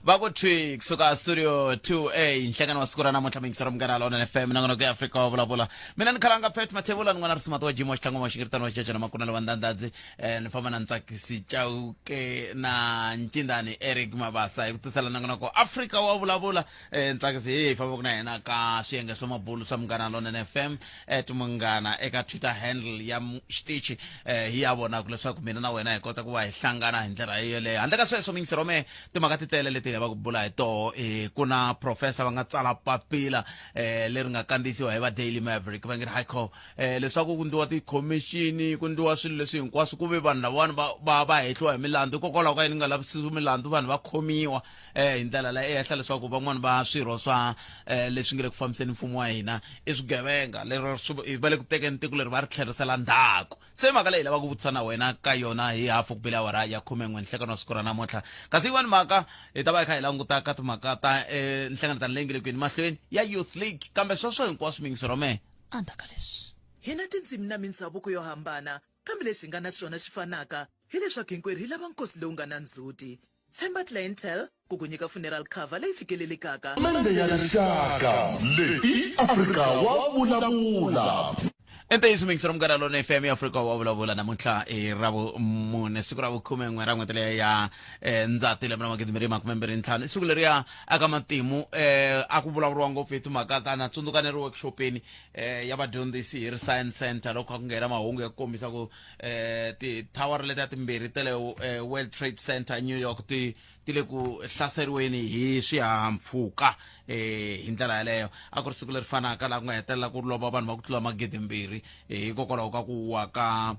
Vakutwi kusuka studio 2A inhlangano wasikura namuntlha mingisero mngana lona FM nangono ke Africa wavulabula mina ni khalanga phet mathebula ni n'wana risumatu wa jimo wa xitlangu wa xingiritano wa xicece na makunelo wa ndandadzi ni famba na ntsakisi cauke na ncindani Eric Mabasa hi ku tisela nangonoko Africa wavulabula ntsakisi hi famba kuna yena ka swiyenge swa mabulu swa mngana lona FM tumungana eka Twitter handle ya xitichi hi ya vona ku leswaku mina na wena hi kota ku va hi hlangana hi ndlela yeleyo handle ka sweswo mingisero me timhaka ti tele leti va ku bula hi toho kuna professor va nga tsala papila leri nga kandziyisiwa hi va Daily Maverick va nge ri haiko leswaku ku ndliwa ti-commission ku ndliwa swilo leswi hinkwaswo ku ve vanhu lavawani va hehliwa hi milandzu hikokwalaho ka yini nga lavisisi milandzu vanhu va khomiwa hi ndlela la ehehla leswaku van'wani va swirho swa leswi nge le ku fambiseni mfumo wa hina i swigevenga lero va le ku tekeni tiko leri va ri tlherisela ndzhaku se mhaka leyi lava ku vutisa na wena ka yona hi hafu ku bile awara ya 11 nhlekano wa siku ra namuntlha kasi yin'wani mhaka hi ta va hi kha hi languta ka timhaka ta nhlengeletano leyi nge le kwini mahlweni ya Youth League kambe sweswo hinkwaswo mingisero me andaka leswi hina tindzimi na mindhavuko yo hambana kambe leswi nga na swona swi fanaka hileswaku hinkwerhu hi lava nkosi lowu nga na ndzhuti tshemba clientele ku ku nyika funeral cover leyi fikelelekaka mende ya rixaka leyi Africa wa vulavula enteyiso mingisero mngana lona FM ya Africa wa vulavula namuntlha ravu mune siku ra vu-11 ra n'hweti leyi ya Ndzhati lembe na 2025 siku leriya aka matimu a ku vulavuriwa ngopfu hi timhaka ta na tsundzuka ni ri workshopeni ya vadyondzisi hi ri Science Center loko a ku nghena mahungu ya ku kombisa ku ti-tower letiya timbirhi ta le World Trade Center New York ti le ku hlaseriweni hi swihahampfhuka hi ndlela yaleyo a ku ri siku leri fanaka laha ku nga hetelela ku lova vanhu va ku tlula 2,000 hikokwalaho ka ku wa ka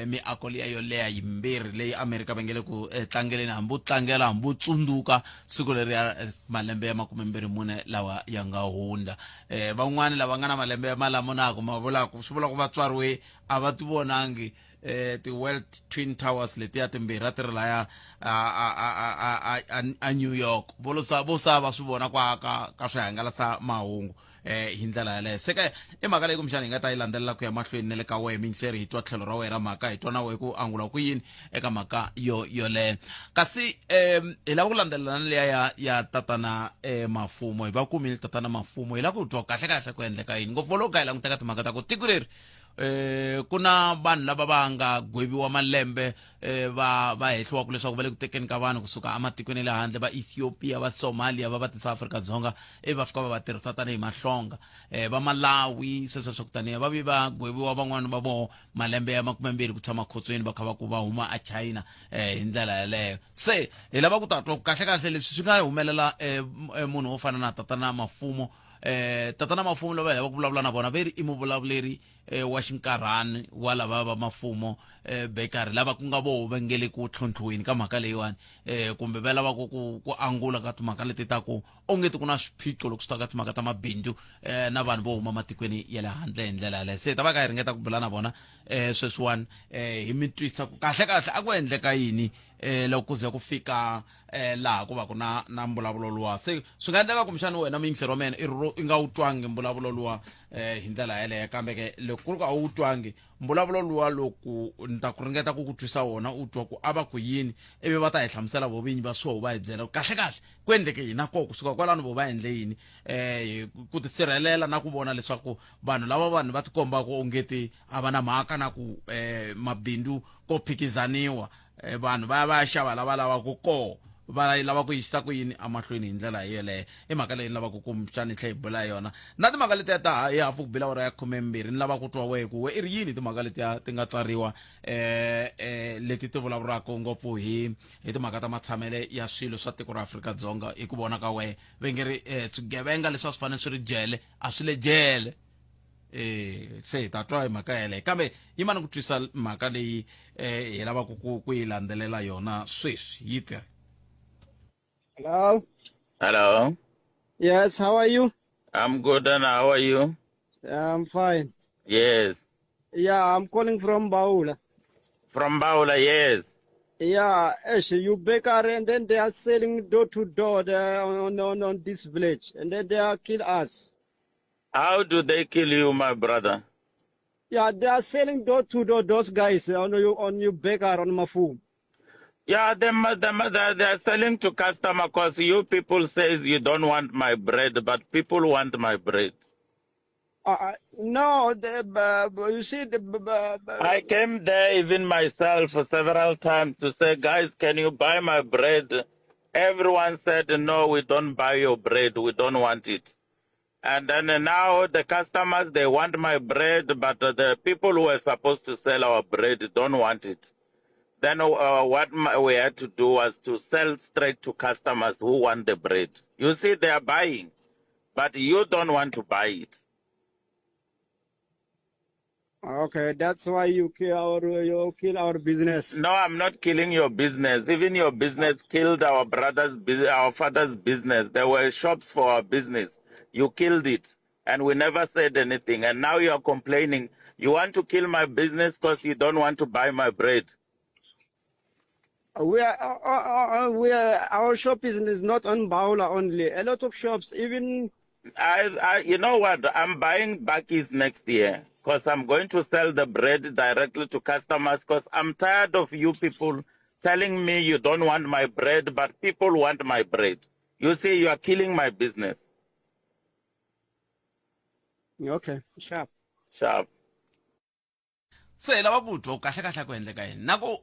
miako liya yo leha yimbirhi leyi Amerika va nge le ku tlangeleni hambi u tlangela hambi u tsundzuka siku leri ya malembe ya 24 lawa ya nga hundza van'wani lava nga na malembe ya malamonako ma vulaka swi vula ku vatswariwe a va ti vonangi ti-World Twin Towers letiya timbirhi ti ri laya a New York vo sava swi vona ka swihangalasa mahungu hi ndlela yaleyo se ka i mhaka leyi kumbexana hi nga ta yi landzelela ku ya mahlweni na le ka wehe mingiseri hi twa tlhelo ra wena mhaka hi twa na wehe ku angula ku yini eka mhaka yoleyo kasi hi lava ku landzelela na leya ya tatana Mafumo hi va kumile tatana Mafumo hi lava ku twa kahle ku endleka yini ngopfu loko ka hi languteka timhaka ta ku tiko leri kuna vanhu lava va nga gweviwa malembe va hehliwa ku leswaku va le ku tekeni ka vanhu kusuka ematikweni le handle va Ethiopia va Somalia va tisa Afrika-Dzonga va fika va tirhisa tanihi mahlonga va Malawi sweswo swa ku taniya va vi va gweviwa van'wani va vo malembe ya 20 ku tshama khotsweni va kha va ku va huma a China hi ndlela yaleyo se hi lava ku tatwa kahle leswi swi nga humelela munhu wo fana na tatana Mafumo tatana Mafumo lava hi lava ku vulavula na vona ve ri i muvulavuleri wa xinkarhani wa lava va Mafumo Bekari lava ku nga vo va nge le ku tlhontlhiweni ka mhaka leyiwani kumbe va lava ku angula ka timhaka leti ta ku ongeti ku na swiphiqo loko swi ta ka timhaka ta mabindzu na vanhu vo huma matikweni ya le handle hi ndlela yaleyo se ta va ka hi ringeta ku bula na vona sweswiwani hi mi twisa ku kahle a ku endleka yini loko ku ze ku fika laha ku va ku na mbulavulo luwa se swi nga endleka kumbexana wena muyingiseri wa mena i nga wu twangi mbulavulo luwa hi ndlela yaleyo kambe ke loko ku ri ku a wu twangi mbulavulo luwa loko ni ta ku ringeta ku twisa wona u twa ku a va ku yini ivi va ta hi hlamusela vo vinyi va swoho va hi byela kahle ku endleke yini na koho kusuka kwalano vo va endle yini ku tisirhelela na ku vona leswaku vanhu lava va tikomba ku ongeti a va na mhaka na ku mabindzu ko phikizaniwa vanhu va xava lava lavaku koho va lava ku yisa ku yini amahlweni hi ndlela yeleyo i mhaka leyi ni lava ku kumbexana hi tlhe hi bula yona na timhaka letiya ta hi hafu ku bila awara ya 12 ni lava ku twa wehe ku we i ri yini timhaka letiya ti nga tsariwa leti ti vulavuraka ngopfu hi timhaka ta matshamele ya swilo swa tiko ra Afrika-Dzonga hi ku vona ka wehe ve nge ri swigevenga leswi a swi fanele swi ri jele a swi le jele se hi ta twa hi mhaka yeleyo kambe yi mani ku twisa mhaka leyi hi lava ku yi landzelela yona sweswi yi tirha. Hello. Hello. Yes, how are you? I'm good, and how are you? I'm fine. Yes. Yeah, I'm calling from Baula. From Baula, yes. Yeah, actually, you baker, and then they are selling door to door there on this village, and then they are kill us. How do they kill you, my brother? Yeah, they are selling door to door. Those guys on your baker on Mafu. Yeah, they're selling to customer because you people says you don't want my bread, but people want my bread. No, you see, I came there even myself several times to say, guys, can you buy my bread? Everyone said, no, we don't buy your bread. We don't want it. And then now the customers, they want my bread, but the people who are supposed to sell our bread don't want it. Then we had to do was to sell straight to customers who want the bread. You see, they are buying, but you don't want to buy it. okay, that's why you kill our business. No, I'm not killing your business. Even your business killed our our father's business. There were shops for our business. You killed it, and we never said anything. And now you're complaining. You want to kill my business because you don't want to buy my bread. Our shop is not on Baula only. A lot of shops, even You know what? I'm buying Bakis next year because I'm going to sell the bread directly to customers because I'm tired of you people telling me you don't want my bread, but people want my bread. You see, you are killing my business. okay, sharp. Sharp. se lava kutwa kahle kahle ku endleka yini na ku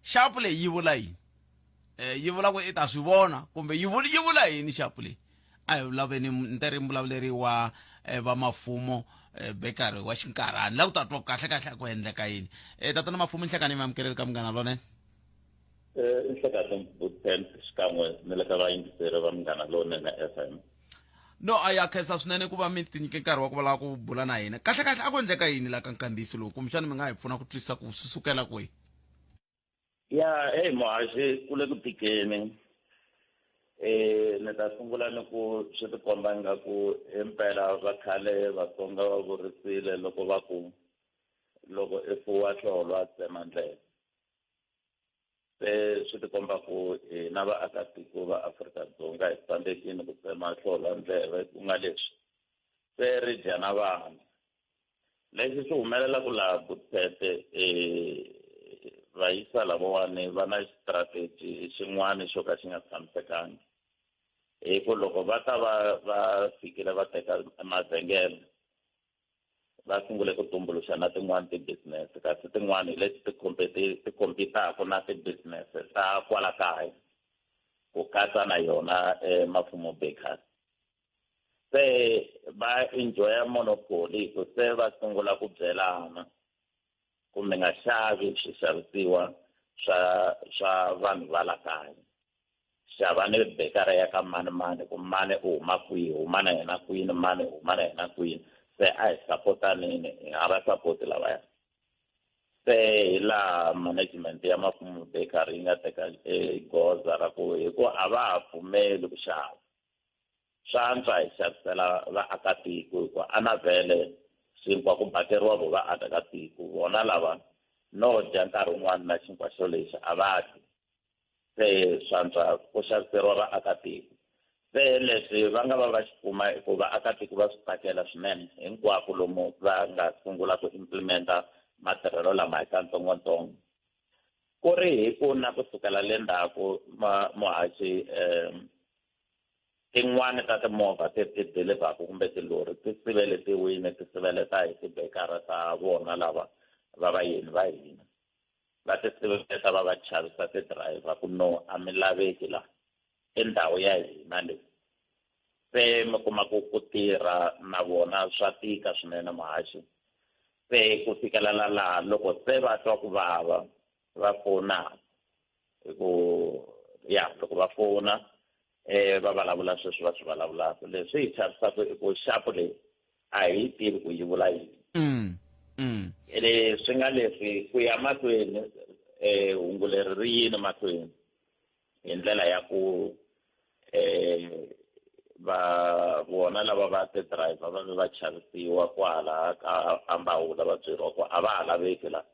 sharp leyi yi vula yini yi vula ku i ta swi vona kumbe yi vula yini sharp leyi a hi vulaveni nteri mbulavuleri wa va mafumo bekari wa xinkarhani la ku ta twa kahle kahle ku endleka yini tatana mafumo nhlekani mi amukeleli ka munghana lonene Inhlekani Butent xikan'we ni le ka vayingiseri va Munghana Lonene FM. no a ya khensa swinene ku va mi tinyike nkarhi wa ku valava ku bula na hina kahle kahle a ku endleka yini la ka nkandziyiso lowu kumbexani mi nga hi pfuna ku twisisa ku swi sukela kwihi Ya, muhaxi ku le ku tikeni. Ni ta sungula ni ku swi tikomba ingaku himpela va khale Vatsonga va vurisile loko va ku loko i fuwa hlolo a tsema ndleve. Se swi tikomba ku na vaakatiko va Afrika-Dzonga hi tsandzekile ku tsema hlolo ndleve ku nga leswi se ri dya na vana. Leswi swi humelelaku laha Butete vayisa lavawani va na strategy xin'wana xo ka xi nga tshamisekangi. Hi ku loko va ta va fikile va teka mavhengele va sungule ku tumbuluxa na tin'wana ti-business kasi tin'wana hi leti ti compete-aka na ti-business ta kwala kaya ku katsa na yona Mafumo Bakers. Se va enjoya monopoly ku se va sungula ku byelana ku mi nga xavi swixavisiwa swa vanhu va la kaya. Xava ni bekara ya ka mani ku mani u huma kwihi huma na yena kwini mani huma na yena kwini se a hi sapotanini a va sapoti lavaya. Se hi laha management ya Mafumo Bakers yi nga teka goza ra ku hi ku a va ha pfumeli ku xava. Swa antswa hi xavisela vaakatiko hi ku a na vhele xinkwa ku bakeriwa vo vaakatiko vona lava no dya nkarhi wun'wana na xinkwa xo lexi a va dyi. Se swa antswa ku xaviseriwa vaakatiko. Se leswi va nga va xi kuma hi ku vaakatiko va swi tsakela swinene hinkwako lomu va nga sungula ku implementa matirhelo lama hi katsongotsongo. Ku ri hi ku na kusukela le ndzhaku muhaxi tin'wana ta timovha ti deliver kumbe tilori ti siveletiwile ti siveleta hi tibekara ta vona lava va vayeni va hina. Va ti siveleta va va chavisa ti-driver ku no a mi laveki la endhawu ya hina leyi. Se mi kuma ku tirha na vona swa tika swinene muhaxi. Se ku fikelela laha loko se va twa ku vava va fona hi ku loko va fona va vulavula sweswi va swi vulavulaka. Leswi hi chavisaka i ku shapu leyi a hi tivi ku yi vula yini. Swi nga leswi ku ya mahlweni hungu leri ri yini mahlweni hi ndlela ya ku vona lava va ti-driver va va chavisiwa kwala ka Ambawula va byeriwa ku a va ha laveki la.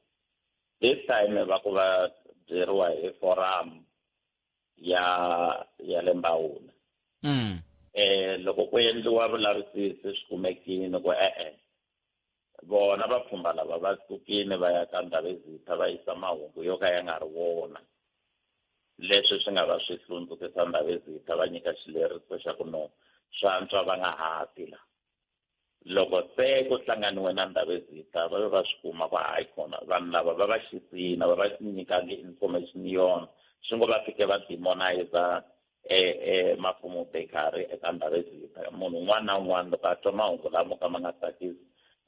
This time va ku va byeriwa hi forum ya le Mbawula. Loko ku endliwa vulavisisi swi kumekile ku vona vapfhumba lava va sukile va ya ka Ndabezitha va yisa mahungu yo ka ya nga ri wona leswi swi nga va swi hlundzukisa Ndabezitha va nyika xileriso xa ku no swantswa va nga hati la loko se ku hlanganiwe na Ndabezitha va swi kuma ku hayi kona vanhu lava va va xisina va nyikangi information yona swi ngo va fike va demonize Mafumo Bekari eka Ndabezitha munhu un'wana na un'wana loko a twa mahungu lamo ka ma nga tsakisi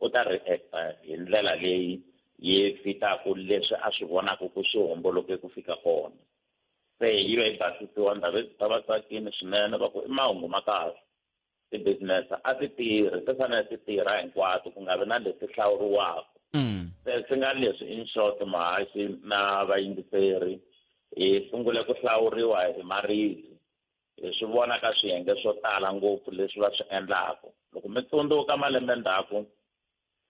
u ta reacta hi ndlela leyi yi fitaku leswi a swi vonaka ku swi homboloke ku fika kona se yi va yi basisiwa Ndabezitha va tsakini swinene va ku i mahungu ma kahle ti-business a ti tirhi ti fanele ti tirha hinkwato ku nga vi na leswi hlawuriwaka se swi nga leswi in short mahaxi na vayingiseri hi sungule ku hlawuriwa hi maribye hi swi vona ka swiyenge swo tala ngopfu leswi va swi endlaka loko mi tsundzuka malembe ndzhaku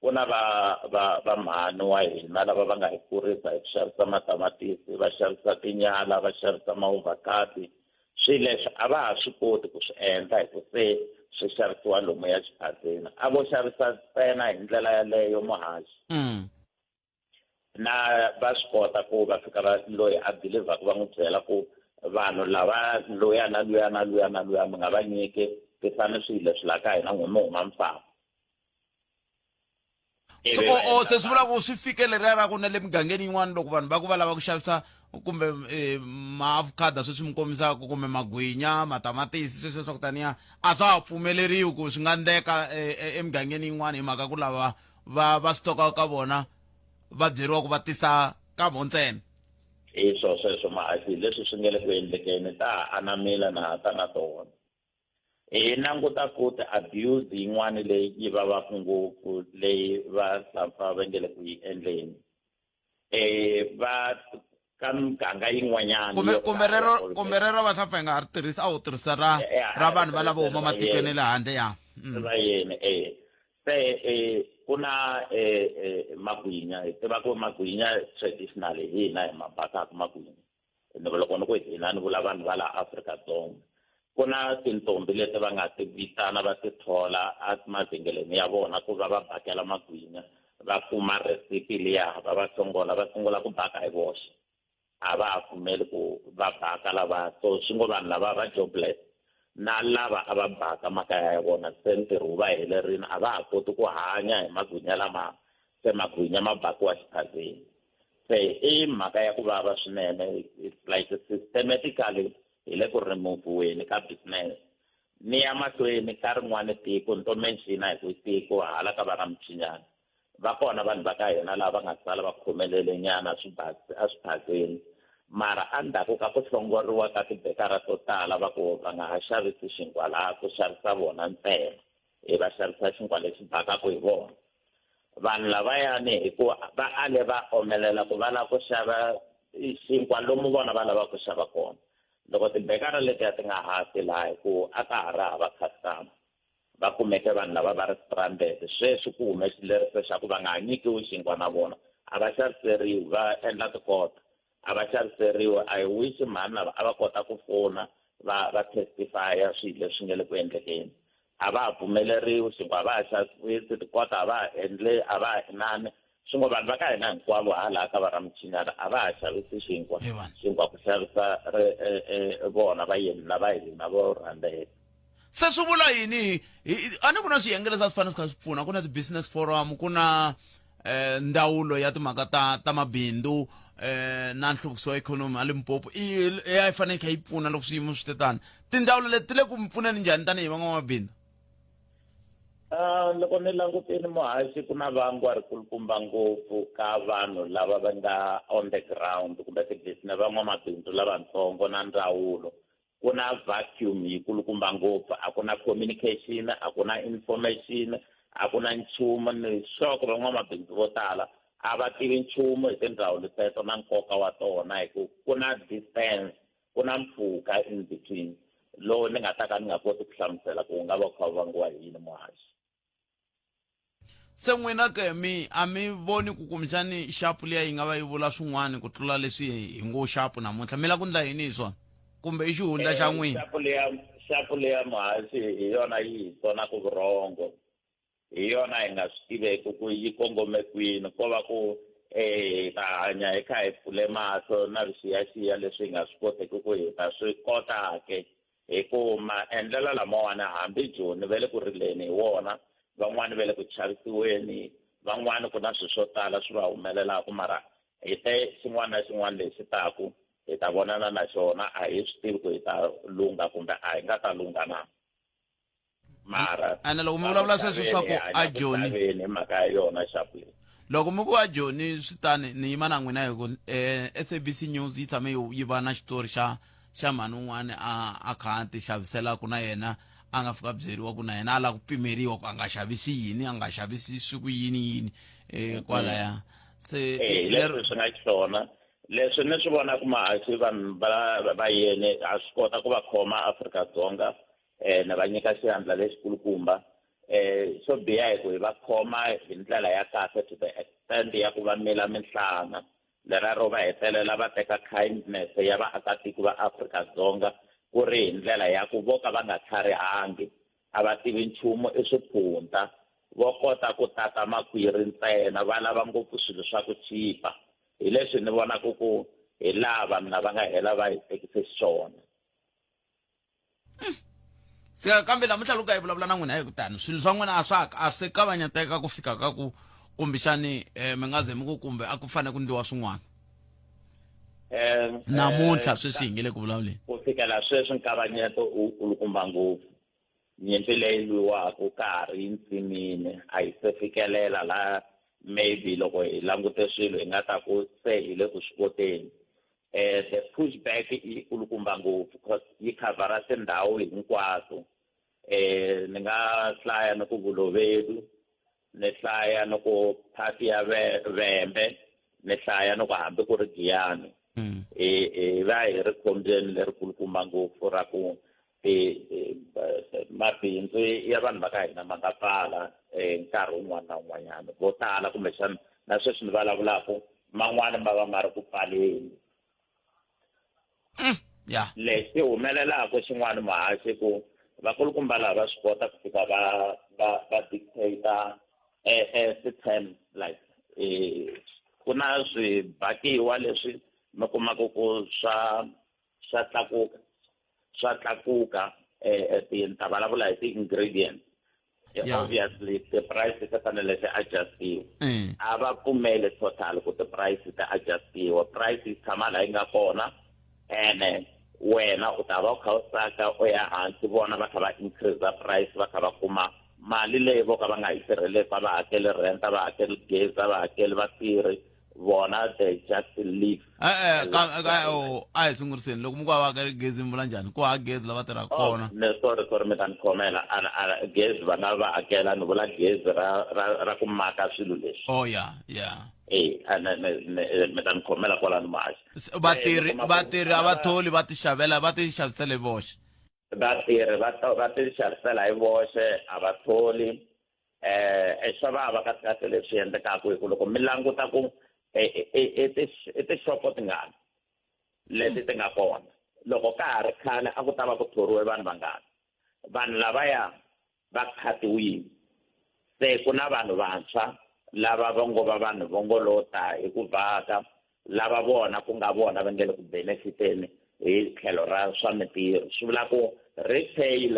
ku na va mhani wa hina lava va nga hi kurisa hi ku xavisa matamatisi va xavisa tinyala va xavisa maovakati swilo leswi a va ha swi koti ku swi endla hi ku se swi xavisiwa lomu ya xiphazeni a vo xavisa ntsena hi ndlela yaleyo muhaxi na va swi kota ku va fika va loyi a deliver-ku va n'wi byela ku vanhu lava loya na luya na luya na luya mi nga va nyiki tifane swilo leswi la ka hina n'wi mi huma mfamo se swi vula ku swi fikeleria ra ku na le migangeni yin'wana loko vanhu va ku va lava ku xavisa kumbe maavocado sweswi mi komisaka kumbe magwinya matamatisi sweswo swa ku taniya a swa ha pfumeleriwi ku swi nga ndeka emigangeni yin'wana hi mhaka ku lava va stoka ka vona va byeriwa ku va tisa ka ntsena hi sweswo maaki leswi swi nga le ku endlekeni ta anamila na ta na tona hi languta futhi abuse yin'wana leyi yi vavaka ngopfu leyi vahlampfa va nge le ku yi endleni va ka miganga yin'wanyana kumbe rero vahlampfa hi nga ri tirhisa a wu tirhisa ra vanhu va lava huma matikweni le handle ya va yeni se ku na magwinya hi tiva ku magwinya traditional hi hina hi mabakaka magwinya loko ni ku hina ni vula vanhu va la Afrika-Dzonga ku na tintombi leti va nga ti vitana va ti thola mavhengeleni ya vona ku va va bakela magwinya va kuma recipe liya va va sungula ku baka hi voxe a va ha pfumeli ku va baka lava so swi ngo vanhu lava va jobless na lava a va baka makaya ya vona se ntirho wu va helerini a va ha koti ku hanya hi magwinya lama se magwinya ma bakiwa xiphazeni se i mhaka ya ku vava swinene like systematically hi le ku removiweni ka business ni ya mahlweni ka rin'wana tiko ni to mention hi ku tiko hala ka va ra Mchinyana va kona vanhu va ka hina lava nga sala va khomelele nyana swiphazeni mara endzhaku ka ku hlongoriwa ka tibekara to tala va ku va nga ha xavisi xinkwa laha ku xavisa vona ntsena va xavisa xinkwa lexi bakaka hi vona vanhu lavayani hi ku va ale va omelela ku va lava ku xava xinkwa lomu vona va lava ku xava kona loko tibekara letiya ti nga hati laha hi ku a ka ha ri hava customer va kumeke vanhu lava va ri stranded sweswi ku hume xileriso xa ku va nga ha nyikiwi xinkwa na vona a va xaviseriwi va endla tikota a va xaviseriwi a hi wish mhani lava a va kota ku fona va testifya swilo leswi nga le ku endlekeni a va ha pfumeleriwi xinkwa a va ha xavisi tikota a va ha endle a va ha inani swi ngo vanhu va ka hina hinkwavo hala ka va ra Mchinyana a va ha xavisi xinkwa ku xavisa vona vayeni lava hina vo rhandeka se swi vula yini a ni vona swiyenge leswi a swi fanele swi kha swi pfuna ku na ti-business forum ku na ndawulo ya timhaka ta mabindzu na nhluvukiso wa ikhonomi a Limpopo yi fanele kha yi pfuna loko swiyimo swi tetani tindawulo leti ti le ku pfuneni njhani tanihi van'wamabindzu loko ni langutini muhaxi ku na vangwa ri kulukumba ngopfu ka vanhu lava va nga on the ground kumbe ti-business van'wamabindzu lavatsongo na ndawulo ku na vacuum yi kulukumba ngopfu a ku na communication a ku na information a ku na nchumu ni swoko van'wamabindzu vo tala a va tivi nchumu hi tindhawu teto na nkoka wa tona hi ku na distance ku na mpfhuka in between lowu ni nga ta ka ni nga koti ku hlamusela ku nga va kha vangiwa hi yini muhaxi se n'wina ke a mi voni ku kumbexani shapu liya yi nga va yi vula swin'wana ku tlula leswi hi ngo shapu namuntlha mi la ku ndla yini hi swona kumbe i xihundla xa n'wina shapu liya muhaxi hi yona yi hi sonaka vurhongo hi yona hi nga swi tiveki ku yi kongome kwini ko va ku ta hanya hi kha hi pfule mahlo na swixiyaxiya leswi hi nga swi koteki ku hi ta swi kotake hi ku maendlelo lamawani hambi joni va le ku rileni hi wona van'wani va le ku chavisiweni van'wani ku na swilo swo tala swi va humelelaka mara hi te xin'wana na xin'wana lexi taku hi ta vonana na xona a hi swi tivi ku hi ta lunga kumbe a hi nga ta lunga na mara ene loko mi vulavula sweswo swa ku a joni hi mhaka ya yona Sharply. loko mi ku a joni swi tani ni yima na n'wina hi ku SABC News yi tshame yi va na xitori xa mhani un'wana a kha a ti xaviselaku na yena a nga fika byeriwa ku na yena a lava ku pimeriwa ku a nga xavisi yini a nga xavisi swiku yini kwalaya se leswi swi nga xona leswi ni swi vona ku mahaxi vanhu va yene a swi kota ku va khoma Afrika-Dzonga na va nyika xihandla lexikulukumba swo biha hi ku hi va khoma hi ndlela ya kahle to the extent ya ku va mila minhlanga leraro va hetelela va teka kindness ya vaakatiko va Afrika-Dzonga ku ri hi ndlela ya ku vo ka va nga tlharihangi a va tivi nchumu i swiphunta vo kota ku tata makwiri ntsena va lava ngopfu swilo swa ku chipa hi leswi ni vonaka ku hi lava mina va nga hela va hi tekise xiswona se kambe namuntlha loko hi vulavula na n'wina hi kutani swilo swa n'wina a swi kavanyeteka ku fika ka ku kumbexani mi nga ze mi ku kumbe a ku fanele ku ndliwa swin'wana namuntlha sweswi hi nge le ku vulavuleni ku fikela sweswi nkavanyeto wu kulukumba ngopfu nyimpi leyi lwiwaka ka ha ri yintsinini a hi se fikelela la maybe loko hi langute swilo hi nga ta ku se hi le ku swi koteni the pushback yi kulukumba ngopfu because yi khavhara tindhawu hinkwato ni nga hlaya ni ku Bolobedu ni hlaya ni ku phati ya Vhembe ni hlaya ni ku hambi ku ri Giyani va hi ri khombyeni leri kulukumba ngopfu ra ku mabindzu ya vanhu va ka hina ma nga pfala nkarhi wun'wana na wun'wanyana vo tala kumbexana na sweswi ni vulavulaka man'wani ma va ma ri ku pfaleni lexi humelelaka xin'wana mahaxi ku vakulukumba lava swi kota ku fika va dictator system like ku na swibakiwa leswi mi kumaka ku swa tlakuka ni ta vulavula hi ti-ingredients obviously ti-price ti fanele ti adjustiwa a va pfumeli total ku ti-price ti adjustiwa price yi tshama laha yi nga kona ene wena u ta va u kha u tsaka u ya hansi vona va kha va increase price va kha va kuma mali leyi vo ka va nga yi tirheleki va hakeli rent va hakeli gezi va hakeli vatirhi vona they just leave a hi sunguriseni loko mi ku va ka gezi mi vula njhani ku ha gezi lava tirhaka kona sorry mi ta ni khomela gezi va nga va hakela ni vula gezi ra ku maka swilo leswi mi ta ni khomela kwalani maxi vatirhi a va tholi va ti xavisela hi voxe vatirhi va ti xavisela hi voxe a va tholi swa vava kahle leswi endlekaka hi ku loko mi languta ku i tixopo tingani leti ti nga kona loko ka ha ri khale a ku ta va ku thoriwe vanhu vangani vanhu lavaya va khatiwile se ku na vanhu vantshwa lava va ngo va vanhu vongolota hi ku vhaka lava vona ku nga vona va nge le ku benefiteni hi tlhelo ra swa mitirho swi vula ku retail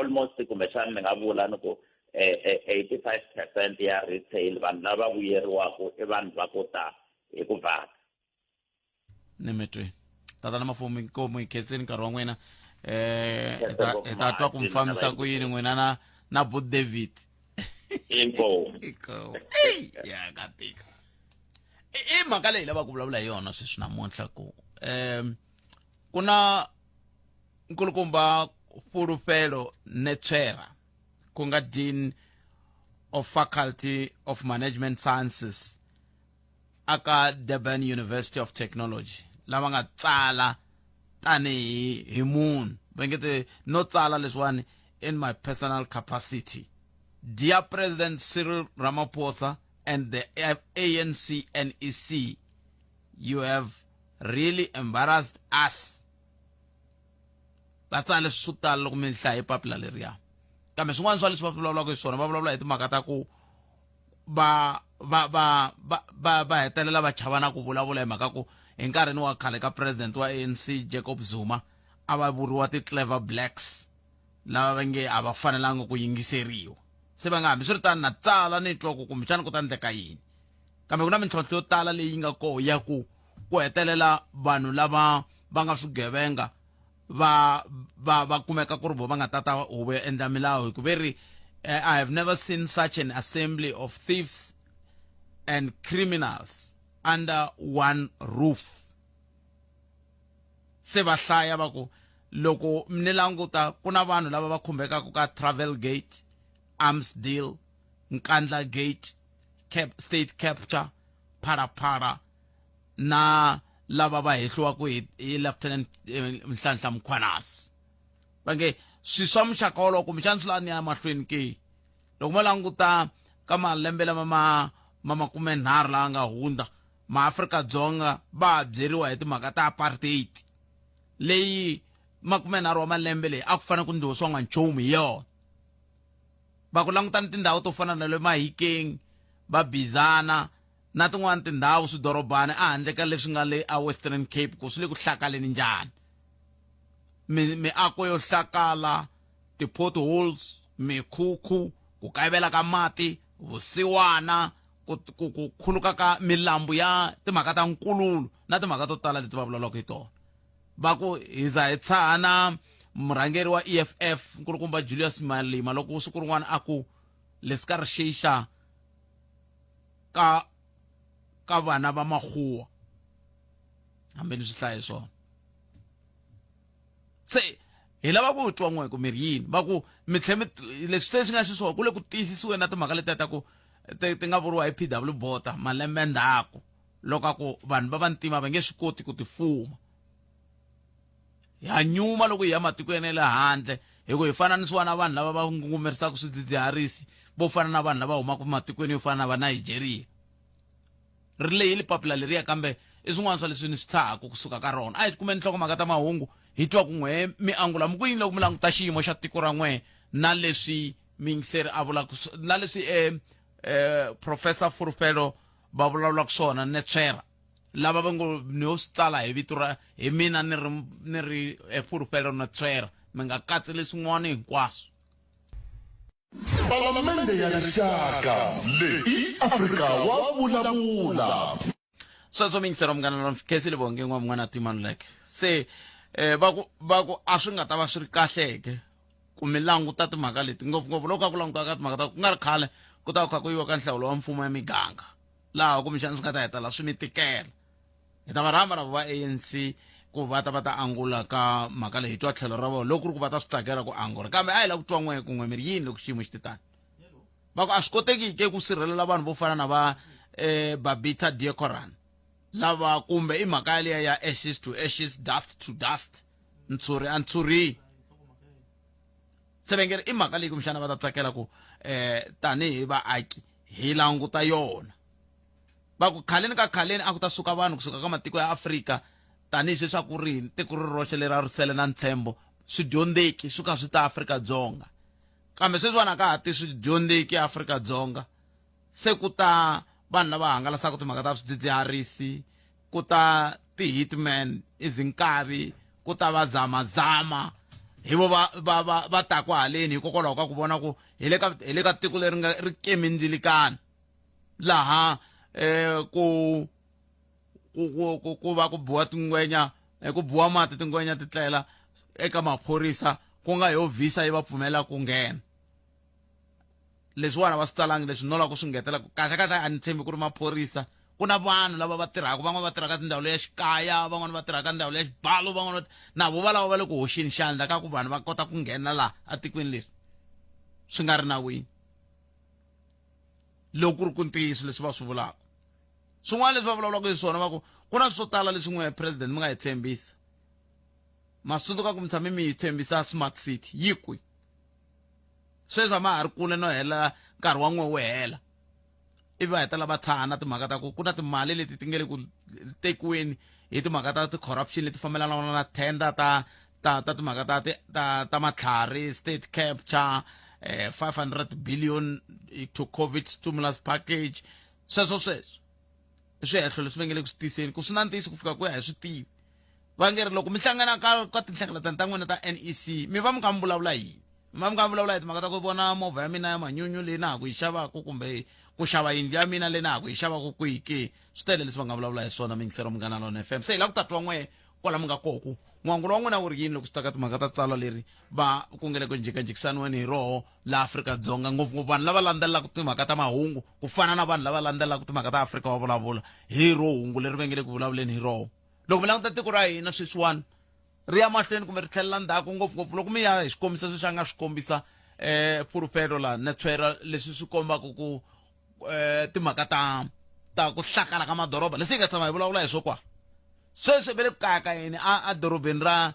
almost kumbexana ni nga vula ni ku 85% ya retail vanhu lava vuyeriwaka i vanhu va ku ta hi ku vhaka ni mi twi tatana Mafumo inkomu hi khenseni nkarhi wa n'wina hi ta twa ku mi fambisa ku yini n'wina na Boot David inkomu ya ka tika i mhaka leyi lava ku vulavula hi yona sweswi namuntlha ku ku na nkulukumba Fulufhelo Netswera ku nga Dean of Faculty of Management Sciences aka Durban University of Technology lava nga tsala tanihi munhu va ngete no tsala leswiwani in my personal capacity. Dear President Cyril Ramaphosa and the ANC NEC, you have really embarrassed us. Vatsala swo tala loko mi hlaya papila leriya kambe swin'wana swa leswi va vulavulaka hi swona va vulavula hi timhaka ta ku va hetelela va chavana ku vulavula hi mhaka ku hi nkarhini wa khale ka president wa ANC Jacob Zuma a va vuriwa ti-clever blacks lava va nge a va fanelanga ku yingiseriwa. Se va nga hambi swi ri tani na tsala ni twa ku kumbexana ku ta endleka yini, kambe ku na mintlhontlho yo tala leyi nga koho ya ku hetelela vanhu lava va nga swigevenga va kumeka ku ri vo va nga tata huvo yo endla milawu. Hi ku veri I have never seen such an assembly of thieves and criminals under one roof. Se va hlaya va ku loko mi languta ku na vanhu lava va khumbekaka ka Travel Gate, Arms Deal, Nkandla Gate, State Capture, Phala na lava va hehliwaku hi Lieutenant Nhlanhla Mkhwanazi. Va nge swi swa muxaka wolowo kumbexana swi lani ya mahlweni ke. Loko mo languta ka malembe lama ma 30 lawa nga hundza, maAfrika-Dzonga va byeriwa hi timhaka ta apartheid leyi 30 wa malembe leyi a ku fanele ku ndliwisiwa n'wanchumu hi yona. Va ku languta ni tindhawu to fana na le Mahikeng, va Bizana na tin'wana tindhawu swidorobana a handle ka leswi nga le a Western Cape ku swi le ku hlakaleni njhani. Miako yo hlakala, ti-potholes, mikhukhu, ku kayivela ka mati, vusiwana, ku khuluka ka milambu ya timhaka ta nkululo na timhaka to tala leti va vulavulaka hi tona. Va ku hi za hi tshana murhangeri wa EFF nkulukumba Julius Malema loko siku rin'wana a ku leswi ka ri xixa ka vana va makhuwa hambi ni swi hlaya swona. Se hi lava ku twa n'we ku miri yini va ku mi tlhe leswi swi nga xiswona ku le ku tiyisisiwe na timhaka leti ta ku ti nga vuriwa hi PW Botha malembe ndzhaku loko ku vanhu va vantima va nge swi koti ku tifuma. Ya nyuma loko hi ya matikweni ya le handle hi ku hi fananisiwa na vanhu lava va ngungumerisaka swidzidziharisi vo fana na vanhu lava humaka matikweni yo fana na va Nigeria. Ri lehile papila leriya kambe i swin'wana swa leswi ni swi tshahaka kusuka ka rona. A hi tikumeni nhlokomhaka ta mahungu hi twa ku n'we mi angula mi ku yini loko mi languta xiyimo xa tiko ra n'we na leswi mingiseri a vulaka na leswi Professor Furufelo va vulavulaka swona Netswera lava va ngo ni yo swi tsala hi vito ra hi mina ni ri Furufelo Netswera mi nga katsi leswin'wana hinkwaswo. Palamende ya rixaka leyi Afrika wa vulavula. Sweswo mingisero munghana na Mfikhesi Lebonge n'wana Timanuleke. Se va ku a swi nga ta va swi ri kahleke ku mi languta timhaka leti ngopfungopfu loko a ku languta ka timhaka ta ku nga ri khale ku ta kha ku yiwa ka nhlawulo wa mfumo ya miganga laha kumbexana swi nga ta hetela swi mi tikela. Hi ta va rhamba na va ANC ku va ta angula ka mhaka leyi hi twa tlhelo ra vona loko ku ri ku va ta swi tsakela ku angula kambe a hi la ku twa n'we ku n'we miri yini loko xiyimo xi titani. Va ku a swi koteki ke ku sirhelela vanhu vo fana na va Babita Deokaran lava kumbe i mhaka yaliya ya ashes to ashes, dust to dust, ntshuri a ntshuri. Se vengeri i mhaka leyi kumbexana va ta tsakela ku tanihi vaaki hi languta yona. Va ku khaleni ka khaleni a ku ta suka vanhu kusuka ka matiko ya Afrika tanihi sweswi a ku ri tiko ri roxe leri a ri sele na ntshembo swidyondzeki swi ka swi ta Afrika-Dzonga. Kambe sweswiwana ka ha ti swidyondzeki Afrika-Dzonga se ku ta vanhu lava hangalasaka timhaka ta swidzidziharisi, ku ta ti-hitman, izinkavi, ku ta va zamazama hi vo va taku haleni hikokwalaho ka ku vona ku hi le ka tiko leri nga ri kemindzilikana laha ku va ku buwa tingwenya ku buwa mati tingwenya ti tlela eka maphorisa ku nga yo visa yi va pfumela ku nghena. Leswiwana va swi talangi leswi no lava ku swi ngetela kahle a ni tshembi ku ri maphorisa ku na vanhu lava va tirhaka van'wana va tirhaka tindhawu leya xikaya van'wana va tirhaka ndhawu leya xibalo van'wana na vo va lava va le ku hoxeni xandla ka ku vanhu va kota ku nghena laha a tikweni leri swi nga ri nawini loko ku ri ku ntiyiso leswi va swi vulaka. Swin'wana leswi va vulavulaka hi swona va ku na swo tala leswi n'we president mi nga hi tshembisa ma swi tsundzuka ku mi tshame mi hi tshembisa smart city yi kwi sweswi ma ha ri kule no hela nkarhi wa n'we wo hela ivi va hetela va tshana timhaka ta ku na timali leti ti nge le ku tekiweni hi timhaka ta ti-corruption leti fambelana na tender ta timhaka ta matlhari, state capture, 500 billion to COVID stimulus package, sweswo i swihehlo leswi va nge le ku swi tiseni ku swi na ntiyiso ku fika ku ya hi swi tivi va nge ri loko mi hlangana ka tinhlengeletano ta n'wina ta NEC mi va mi kha mi vulavula yini mi va mi kha mi vulavula hi timhaka ta ku vona movha ya mina ya manyunyu leyi na ha ku yi xavaku kumbe ku xava yindlu ya mina leyi na ha ku yi xavaku kwihi ke swi tele leswi va nga vulavula hi swona mingisero Munghana Lonene FM se hi la ku ta twa n'we kwala mi nga koko n'wangulo wa n'wina wu ri yini loko swi ta ka timhaka ta tsalwa leri va ku nge le ku njhekanjhekisaniweni hi roho la Afrika-Dzonga ngopfungopfu vanhu lava landzelelaka timhaka ta mahungu ku fana na vanhu lava landzelelaka timhaka ta Afrika va vulavula hi ro hungu leri va nge le ku vulavuleni hi roho loko mi languta tiko ra hina sweswiwani ri ya mahlweni kumbe ri tlhelela ndzhaku ngopfungopfu loko mi ya hi swikombiso leswi a nga swi kombisa purupelo la netswera leswi swi kombaka ku timhaka ta ku hlakala ka madoroba leswi hi nga tshama hi vulavula hi swo kwa sweswi ve le ku kaya ka yini a dorobeni ra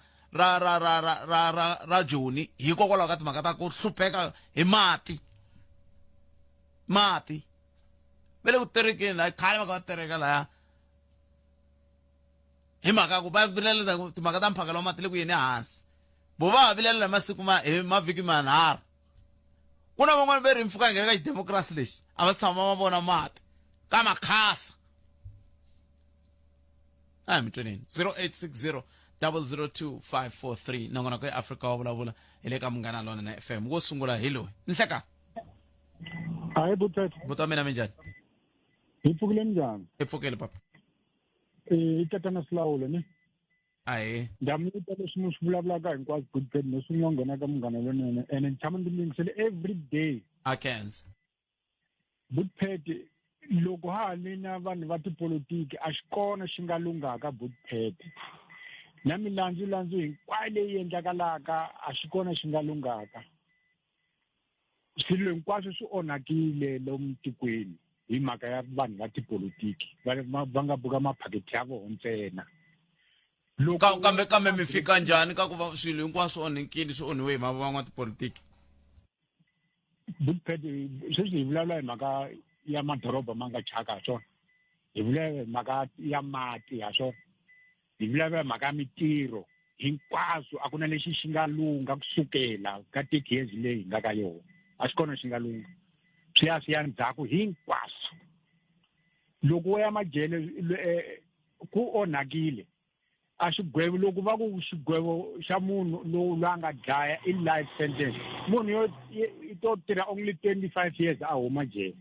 Joni hikokwalaho ka timhaka ta ku hlupheka hi mati ve le ku terekeni laha khale va ka va tereka laya hi mhaka ku va vilela timhaka ta mphakelo wa mati le ku yeni hansi vo va vilela masiku hi mavhiki manharhu ku na van'wana ve ri mpfuka hi nghena ka xidemokirasi lexi a va tshama va vona mati ka makhasa a mi twenini 0860 002 nongona ku Afrika wa vulavula hi le ka Munghana Lonene FM wo sungula hi loyi nhleka hayi butata vuta mina minjhani hi pfukile njhani i pfukile papa i tatana Silawule ne ahe ndamita leswi mi swi vulavulaka hinkwaswo Buthpet leswi nga nghena ka Munghana Lonene and ni tshama ndzi yingisele every day akens Buthpet loko ha ni na vanhu va tipolotiki a xi kona xi nga lunghaka Buthpet na milandzu hinkwayo leyi endlekalaka a xi kona xi nga lunghaka swilo hinkwaswo swi onhakile lomu tikweni hi mhaka ya vanhu va tipolotiki va nga buka maphaketi ya vona ntsena kambe mi fika njhani ka ku va swilo hinkwaswo onhekile swi onhiwe hi van'wana tipolotiki Buthpet sweswi hi vulavula hi mhaka ya madoroba ma nga thyaka ha swona hi vulavula hi mhaka ya mati ha swona hi vulavula hi mhaka ya mitirho hinkwaswo a ku na lexi xi nga lungha kusukela ka 30 years leyi hi nga ka yona a xi kona xi nga lungha swi ya ndzhaku hinkwaswo loko wo ya majele ku onhakile a xigwevo loko va ku xigwevo xa munhu loyi a nga dlaya i life sentence munhu i to tirha only 25 years a huma jele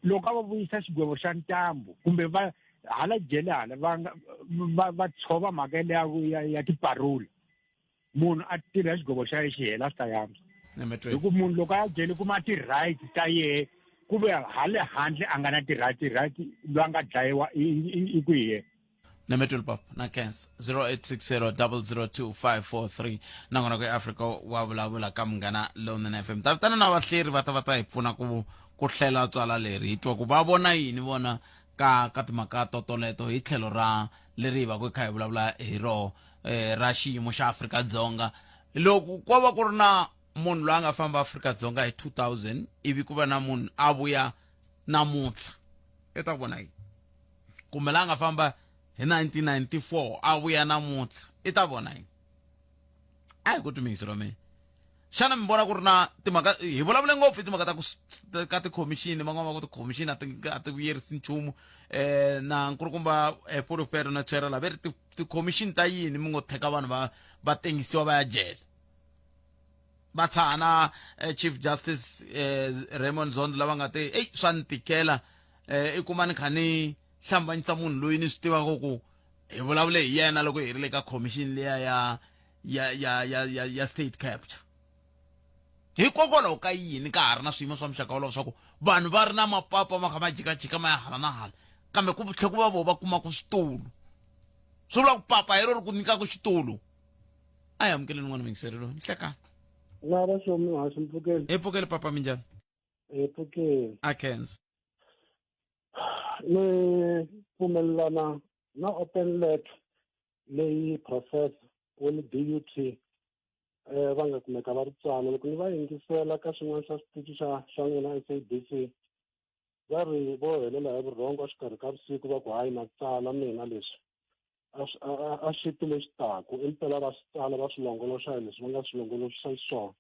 loko a va vuyisa xigwevo xa ntambu kumbe va hala jele hala va tshova mhaka ya tiparoli munhu a tirha xigwevo xa ye xi hela swi ta yantswa hikuva munhu loko a ya jele kuma ti-right ta yehe ku ve hale handle a nga na ti-right loyi a nga dlayiwa i ku hi yena Nemetul pop na Kens 0860 002 543 nangona ku Africa wa vulavula ka Munghana Lonene FM tana na vahleri va ta hi pfuna ku hlela tswala leri hi twa ku va vona yini vona ka timhaka totoleto hi tlhelo ra leri va ku kha hi vulavula hi ro ra xiyimo xa Afrika-Dzonga loko ko va ku ri na munhu loyi a nga famba Afrika-Dzonga hi 2000 ivi ku va na munhu a vuya namuntlha i ta vona yini kumbe la nga famba hi 1994 a vuya namuntlha i ta vona yini a hi ku tumingiselo mina xana mi vona ku ri na timhaka hi vulavule ngopfu hi timhaka ka tikhomixini van'wana va ku tikhomixini a ti vuyerisi nchumu na nkulukumba purupero na chera la veri tikhomixini ta yini mi ngo teka vanhu va tengisiwa va ya jele va tshana Chief Justice Raymond Zondo lava nga te swa ni tikela i kuma ni kha ni hlambanyisa munhu loyi ni swi tivaka ku hi vulavule hi yena loko hi ri le ka commission leya ya state capture hikokwalaho ka yini ka ha ri na swiyimo swa muxaka wolowo swa ku vanhu va ri na mapapa ma kha ma jikajika ma ya hala na hala kambe ku tlhe ku va vo va kumaka xitulu swi vula ku papa hi ro ri ku nyikaka xitulu a hi amukeleni n'wana mingiselelo ni hlekani Lara shomi wa simpukeli. hi pfukeli papa minjhani Pfukeli. a Kens Ni pfumelelana na open let leyi professor wa le DUT va nga kumeka va ri tsala loko ni va yingisela ka swin'wana swa switichi xa n'wina SABC va ri vo helela hi vurhongo xikarhi ka vusiku va ku hayi na tsala mina leswi a xiti lexi taku impela va swi tsala va swilongoloxa leswi va nga swilongoloxa swona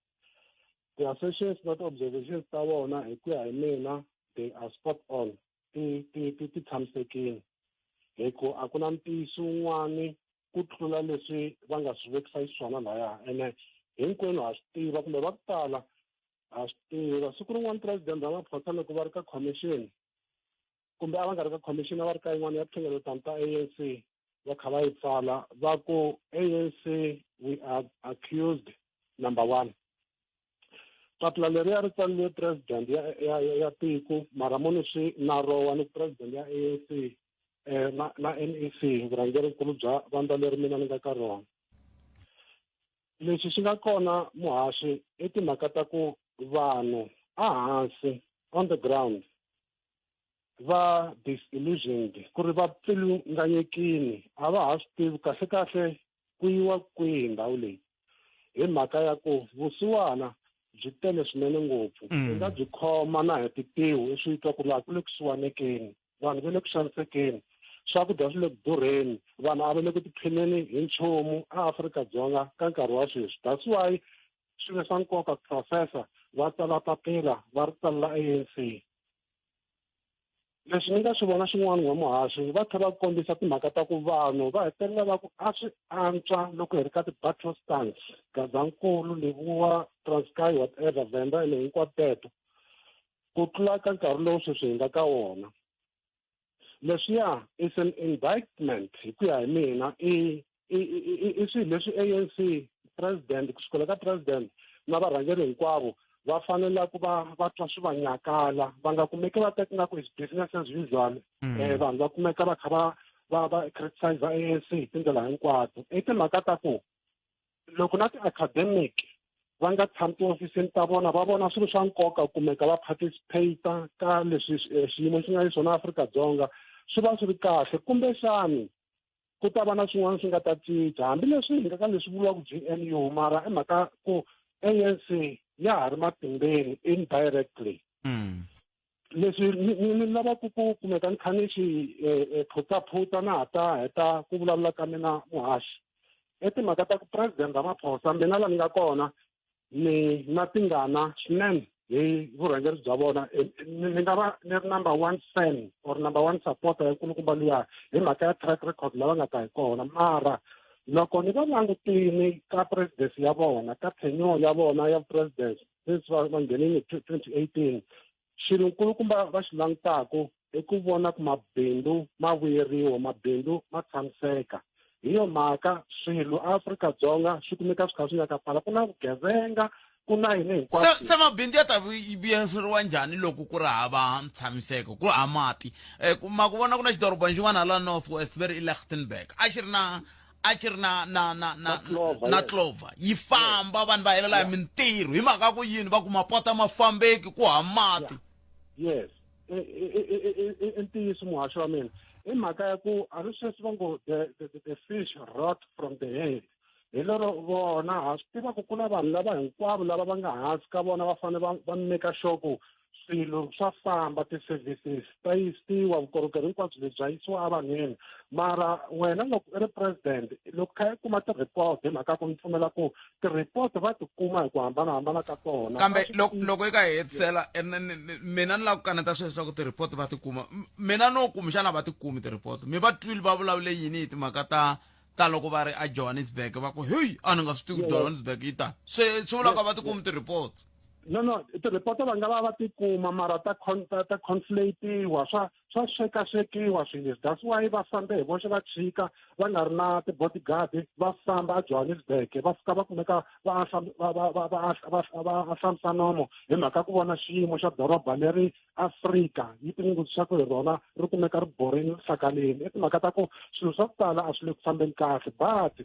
the assertions na ti-observations ta vona hi ku ya hi mina they are spot on ti tshamisekile hi ku a ku na ntiyiso wun'wani ku tlula leswi va nga swi vekisa xiswona laya ene hinkwenu ha swi tiva kumbe va ku tala ha swi tiva siku rin'wana president Ramaphosa loko va ri ka commission kumbe a va nga ri ka commission a va ri ka yin'wana ya tinhlengeletano ta ANC va kha va yi pfala va ku ANC we are accused number 1 papila leri ri tsariwe president ya tiko mara muni swi na rowa ni president ya ANC na NEC vurhangerinkulu bya vandla leri mina ni nga ka rona leswi swi nga kona muhaxi i timhaka ta ku vanhu hansi on the ground va disillusioned ku ri va pfilunganyekini a va ha swi tivi kahle ku yiwa kwihi ndhawu leyi hi mhaka ya ku vusiwana byi tele swinene ngopfu i nga byi khoma na hi titiwu i swi twa ku laha ku le kusiwanekeni vanhu va le ku xanisekeni swakudya swi le ku durheni vanhu a va le ku tiphineni hi nchumu eAfrika-Dzonga ka nkarhi wa sweswi that's why swi ve swa nkoka professor va tsala papila va ri tsalela ANC leswi ni nga swi vona xin'wana n'wamuhaxi va tlhela va kombisa timhaka ta ku vanhu va hetelela va ku a swi antswa loko hi ri ka ti-battle stance Gazankulu Lebowa Transkei whatever Venda ene hinkwato teto ku tlula ka nkarhi lowu sweswi hi nga ka wona leswiya is an indictment hi ku ya hi mina i swilo leswi ANC president kusukela ka president na varhangeri hinkwavo va fanele ku va twa swi va nyakala va nga kumeki va teka nga ku is business as usual vanhu va kumeka va kha va criticize ANC hi tindlela hinkwato i timhaka ta ku loko na ti-academic va nga tshami tiofisini ta vona va vona swilo swa nkoka ku kumeka va participate ka leswi xiyimo xi nga xiswona Afrika-Dzonga swi va swi ri kahle kumbexani ku ta va na swin'wana swi nga ta cinca hambileswi hi nga ka leswi vuriwaka GNU mara i mhaka ku ANC ya ha ri matimbeni indirectly leswi ni lava ku kumeka ni kha ni xi phutaphuta na ha heta ku vulavula ka mina muhaxi i timhaka ta ku president Ramaphosa mina laha ni nga kona ni na tingana swinene hi vurhangeri bya vona ni nga va ni ri number 1 fan or number 1 supporter ya nkulukumba luya hi mhaka ya track record lava nga ta hi kona mara loko ni va langutini ka presidency ya vona ka tenure ya vona ya president since va nghenile 2018 xilo nkulukumba va xi langutaku i ku vona ku mabindzu ma vuyeriwa mabindzu ma tshamiseka hi yo mhaka swilo Afrika-Dzonga swi kumeka swi kha swi nga ka pfala ku na vugevenga ku na yini hinkwaswo se mabindzu ya ta vuyiseriwa njhani loko ku ri hava ntshamiseko ku hava mati ma ku vona ku na xidorobana xin'wana la North West very Lichtenburg a xi ri na Clover yi famba vanhu va helela hi mintirho hi mhaka ku yini va ku mapota ma fambeki ku hava mati yes i ntiyiso muhaxi wa mina i mhaka ya ku a ri sweswi va ngo the fish rot from the head hi lero vona ha swi tiva ku ku na vanhu lava hinkwavo lava va nga hansi ka vona va fanele va make sure ku swilo swa famba ti-services ta yisiwa vukorhokeri hinkwabyo lebyi bya yisiwa evanhwini mara wena loko i ri president loko kha i kuma ti-report hi mhaka ku ni pfumela ku ti-report va ti kuma hi ku hambanahambana ka tona kambe loko i ka hetisela mina ni lava ku kaneta sweswo ku ti-report va ti kuma mina no kumbexana va ti kumi ti-report mi va twile va vulavule yini hi timhaka ta loko va ri a Johannesburg va ku heyi a ni nga swi tivi ku Johannesburg yi tani swi vulaka va ti kumi ti-report no ti-report va nga va ti kuma mara ta conflatiwa swa swekaswekiwa swilo that's why va fambe hi voxe va chika va nga ri na ti-bodyguard va famba a Johannesburg va fika va kumeka va hlamusa nomo hi mhaka ku vona xiyimo xa doroba leri Afrika yi tinyungubyisaka hi rona ri kumeka ri borini sakaleni i timhaka ta ku swilo swa ku tala a swi le ku fambeni kahle but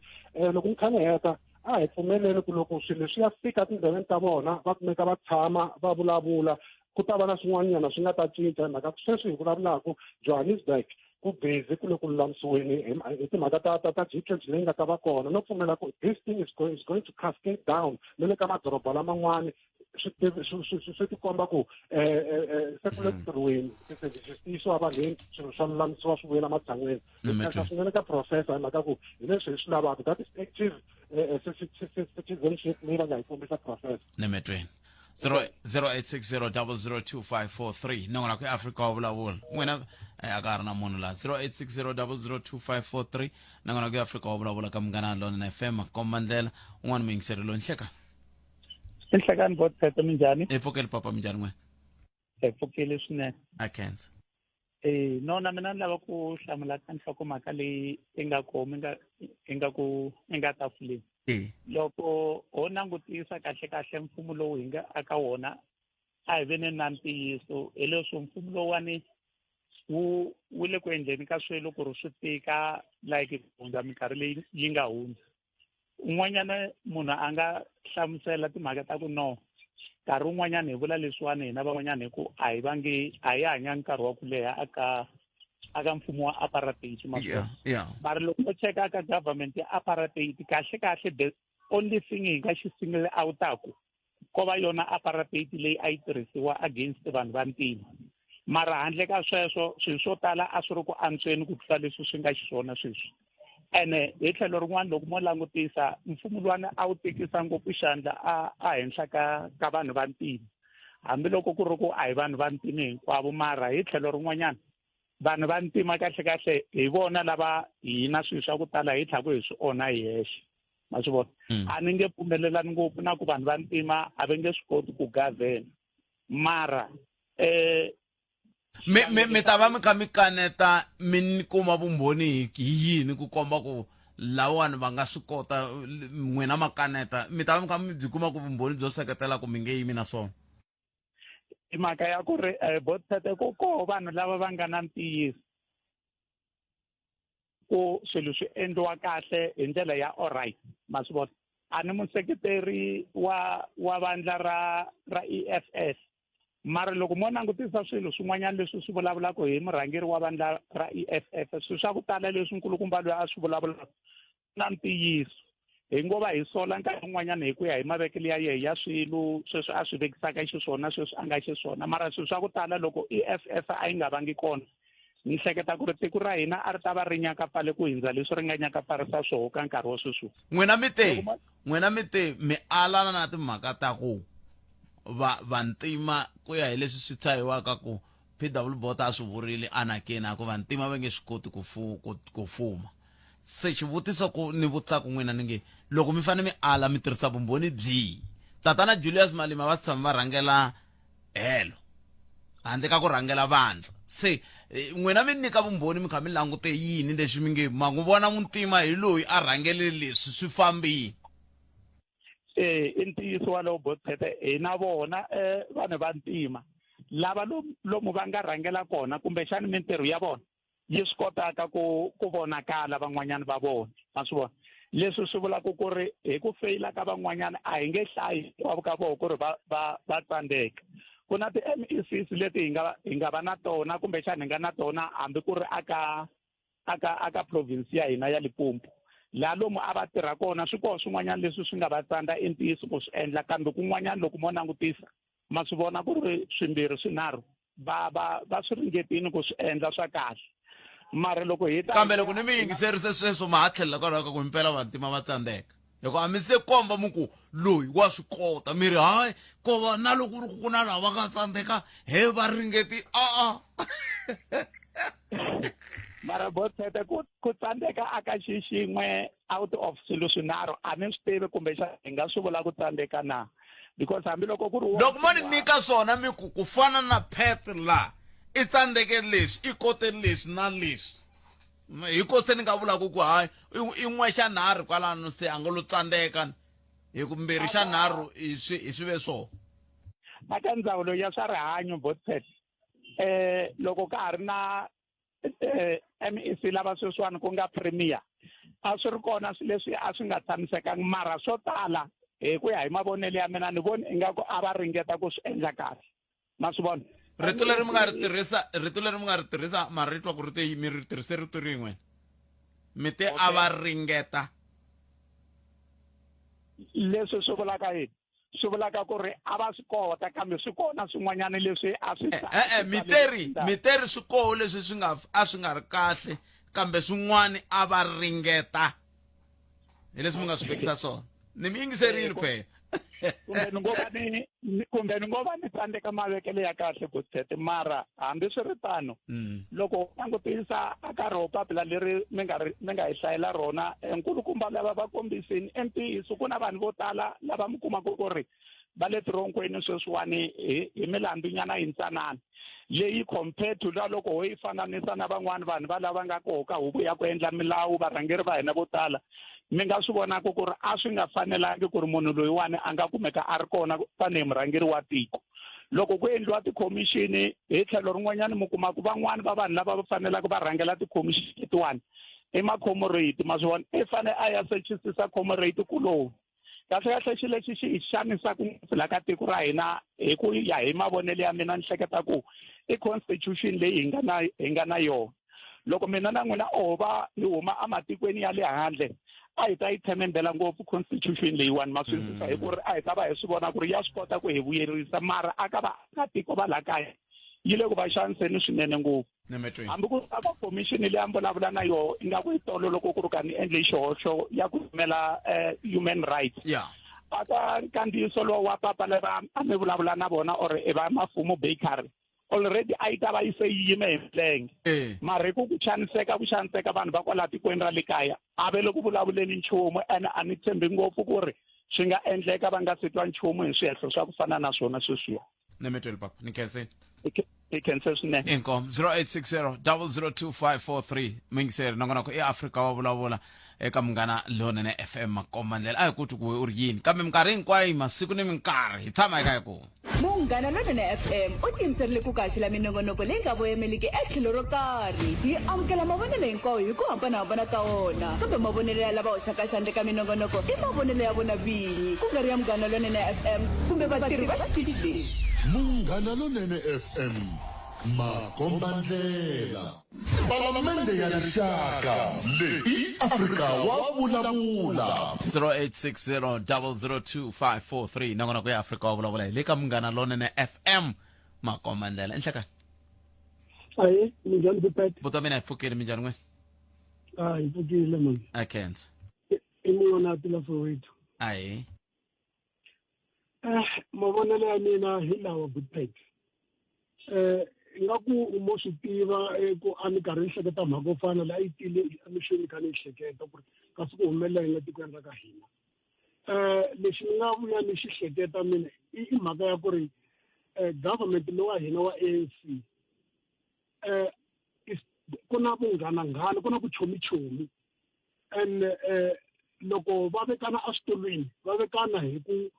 loko ni kha ni heta a hi pfumeleli ku loko swilo swi ya fika tindhawini ta vona va kumeka va tshama va vulavula ku ta va na swin'wanyana swi nga ta cinca hi mhaka sweswi hi vulavulaka Johannesburg ku busy ku le ku lulamisiweni hi timhaka ta G20 leyi nga ta va kona no pfumela ku this thing is going to cascade down na le ka madoroba laman'wani swi tikomba ku se ku le ku tirhiweni ti-services ti yisiwa vanhwini swilo swa lulamisiwa swi vuyela matshan'wini swinene ka professor hi mhaka ku hi leswi hi swi lavaka that is active citizenship leyi va nga yi kombisa professor nemetweni 0860002543 nongona ku Africa wa vulavula n'wina a ka ha ri na munhu laha 0860002543 nongona ku Africa wa vulavula ka Munghana Lonene FM komba ndlela un'wana muyingiseri lo nhleka Inhlekani Botshetho minjhani? i pfukeli papa minjhani n'wina Pfukile swinene. I can't Nona mina ni lava ku hlamula ka nhlokomhaka leyi yi nga khomi i nga tafuleni. Loko ho langutisa kahle mfumo lowu hi nga aka wona a hi veni na ntiyiso hi leswo mfumo lowani wu le ku endleni ka swilo ku ri swi tika like ku hundza minkarhi leyi yi nga hundza. Un'wanyana munhu a nga hlamusela timhaka ta ku no nkarhi wun'wanyana hi vula leswiwani hina van'wanyana hi ku a hi hanya nkarhi wa ku leha aka mfumo wa apartheid mara loko ho cheka aka government ya apartheid kahle the only thing hi nga xi single out-aku ko va yona apartheid leyi a yi tirhisiwa against vanhu va ntima mara handle ka sweswo swilo swo tala a swi ri ku antsweni ku tlula leswi swi nga xiswona sweswi ene hi tlhelo rin'wana loko mo langutisa mfumo lwani a wu tekisa ngopfu xandla a henhla ka vanhu va ntima hambiloko ku ri ku a hi vanhu va ntima hinkwavo mara hi tlhelo rin'wanyana vanhu va ntima kahle hi vona lava hina swilo swa ku tala hi tlhaka hi swi onha hi hexe ma swi vona a ni nge pfumelelani ngopfu na ku vanhu va ntima a va nge swi koti ku gavhena mara mi ta va mi kha mi kaneta mi kuma vumbhoni hi yini ku komba ku lawani va nga swi kota n'wina makaneta mi ta va mi kha mi byi kuma ku vumbhoni byo seketela ku mi nge yimi na swona i mhaka ya ku ri Botshetho ko vanhu lava va nga na ntiyiso ku swilo swi endliwa kahle hi ndlela ya alright ma swi vona a ni museketeri wa vandla ra EFF mara loko mo langutisa swilo swin'wanyana leswi swi vulavulaka hi murhangeri wa vandla ra EFF swilo swa ku tala leswi nkulukumba loyi a swi vulavulaka na ntiyiso hi ngo va hi sola nkarhi wun'wanyana hi ku ya hi mavekele ya yehe ya swilo sweswi a swi vekisaka xiswona sweswi a nga xiswona mara swilo swa ku tala loko EFF a yi nga vangi kona ni hleketa ku ri tiko ra hina a ri ta va ri nyakapfale ku hindza leswi ri nga nyakapfarisa swoho ka nkarhi wa sweswi n'wina mi te mi alana na timhaka ta ku vantima ku ya hi leswi swi tshahiwaka ku PW Botha a swi vurile anakeni a ku vantima va nge swi koti ku fuma se xivutiso ku ni vutisa ku n'wina ni nge loko mi fanele mi ala mi tirhisa vumbhoni byihi tatana Julius Malema va tshama va rhangela helo handle ka ku rhangela vandla se n'wina mi nyika vumbhoni mi kha mi langute yini leswi mi nge ma n'wi vona muntima hi loyi a rhangele leswi swi fambile i ntiyiso walowo Botshetho hina vona vanhu va ntima lava lomu va nga rhangela kona kumbexani mintirho ya vona yi swi kotaka ku vonakala van'wanyana va vona ma swi vona leswi swi vulaka ku ri hi ku feyila ka van'wanyana a hi nge hlayi ka vona ku ri va tsandeka ku na ti-MECs leti hi nga va na tona kumbexani hi nga na tona hambi ku ri aka province ya hina ya Limpopo laha lomu a va tirha kona swi koho swin'wanyana leswi swi nga va tsandza i ntiyiso ku swi endla kambe kun'wanyana loko mo langutisa ma swi vona ku ri swimbirhi swinharhu va swi ringetini ku swi endla swa kahle mara loko hi kambe loko ni mi yingiserise sweswo ma ha tlhelela kwalaho ka ku impela vantima va tsandzeka loko a mi se komba mu ku loyi wa swi kota mi ri hayi ko va na loko ri ku na lava va nga tsandzeka he va ringeti mara Botshetho ku tsandzeka aka xixin'we out of swilo swinharhu a ni swi tivi kumbexana hi nga swi vula ku tsandzeka na because hambiloko ku ri loko mo ni nyika swona mi ku fana na pet la i tsandzeke leswi i kote leswi na leswi hi ko se ni nga vulaka ku hayi i n'we xa nharhu kwalano se a nga lo tsandzeka hi ku mbirhi xa nharhu hi swi ve swona aka ndzawulo ya swa rihanyo Botshetho loko ka ha ri na MEC lava sweswiwani ku nga premier a swi ri kona leswi a swi nga tshamisekangi mara swo tala hi ku ya hi mavonelo ya mina ni voni ingaku a va ringeta ku swi endla kahle ma swi vona rito leri mi nga ri tirhisa mara ri twa ku ri mi ri tirhise rito rin'we mi te a va ringeta leswi swi vulaka yini swi vulaka ku ri a va swi kota kambe swi kona swin'wanyana leswi a swi miteri swi koho leswi swi nga ri kahle kambe swin'wani a va ringeta hi leswi mi nga swi vekisa swona ni mi yingiserile phela kumbe ni ngo va ni tsandzeka mavekele ya kahle ku tshete mara hambi swi ri tano loko langutisa aka ro papila leri mi nga hi hlayela rona enkulukumba lava va kombisini ntiyiso ku na vanhu vo tala lava mi kumaka ku ri va le tironkweni sweswiwani hi milandzunyana yintsanana leyi compared to loko ho yi fananisa na van'wani vanhu va lava nga koho ka huku ya ku endla milawu varhangeri va hina vo tala mi nga swi vonaka ku ri a swi nga fanelangi ku ri munhu loyiwani a nga kumeka a ri kona tanihi murhangeri wa tiko loko ku endliwa tikhomixini hi tlhelo rin'wanyana mi kuma ku van'wani va vanhu lava va fanelaka va rhangela tikhomixini letiwani i makhomorate ma swi vona i fanele a ya sechisisa khomorate kulowu kahle xi lexi xi hi xanisaka ngopfu la ka tiko ra hina hi ku ya hi mavonelo ya mina ni hleketa ku i constitution leyi hi nga na yona loko mina na n'wina va hi huma ematikweni ya le handle a hi ta yi themendela ngopfu constitution leyiwani ma swisisa hi ku ri a hi ta va hi swi vona ku ri ya swi kota ku hi vuyerisa mara aka vaakatiko va la kaya yi le ku va xaniseni swinene ngopfu hambi ku ava commission leyi vulavula na yona ingaku hi tolo loko ku ri ka ni endle xihoxo ya ku yimela human rights aka nkandziyiso lowu wa papa lera a mi vulavula na vona or i va mafumo bakery already a yi ta va yi se yi yime hi milenge mara ku xaniseka vanhu va kwala tikweni ra le kaya a ve le ku vulavuleni nchumu ene a ni tshembi ngopfu ku ri swi nga endleka va nga se twa nchumu hi swihehlo swa ku fana na swona sweswiya nemetweli papa ni khense i khense swinene inkom 0860 002543 mingiseri nongonoko i Afrika wa vulavula eka Munghana Lonene FM makomandlela a hi kuti kuwe u ri yini kambe minkarhi hinkwayo masiku ni minkarhi hi tshama eka ku Munghana Lonene FM u tiyimiserile ku kaxila minongonoko leyi nga voyemeliki etlhelo ro karhi hi amukela mavonelo hinkwawo hi ku hambanahambana ka wona kambe mavonelo ya lava hoxaka xandla ka minongonoko i mavonelo ya vona vinyi ku nga ri ya Munghana Lonene FM kumbe vatirhi va xitichi lexi Munghana Lonene FM makombandlela palamende ya rixaka leyi Afrika wa vulavula 0860 002543 nongonoko ya Afrika wa vulavula hi le ka Munghana Lonene FM makomandlela enhlekani ayi minjhani Bupet vutomi mina hi pfukile minjhani n'we hi pfukile man I can't i muyona tila Soweto ayi mavonelo ya mina hi lawa Bupet ingaku umo swi tiva ku a ni karhi ni hleketa mhaka yo fana la yi tile emixweni kha ni hleketa ku ri kasi ku humelela hi nga tikweni ra ka hina lexi ni nga vuya ni xi hleketa mina i mhaka ya ku ri government lowa hina wa ANC ku na vunghananghana ku na vuchomichomi and loko va vekana eswitulwini va vekana hi ku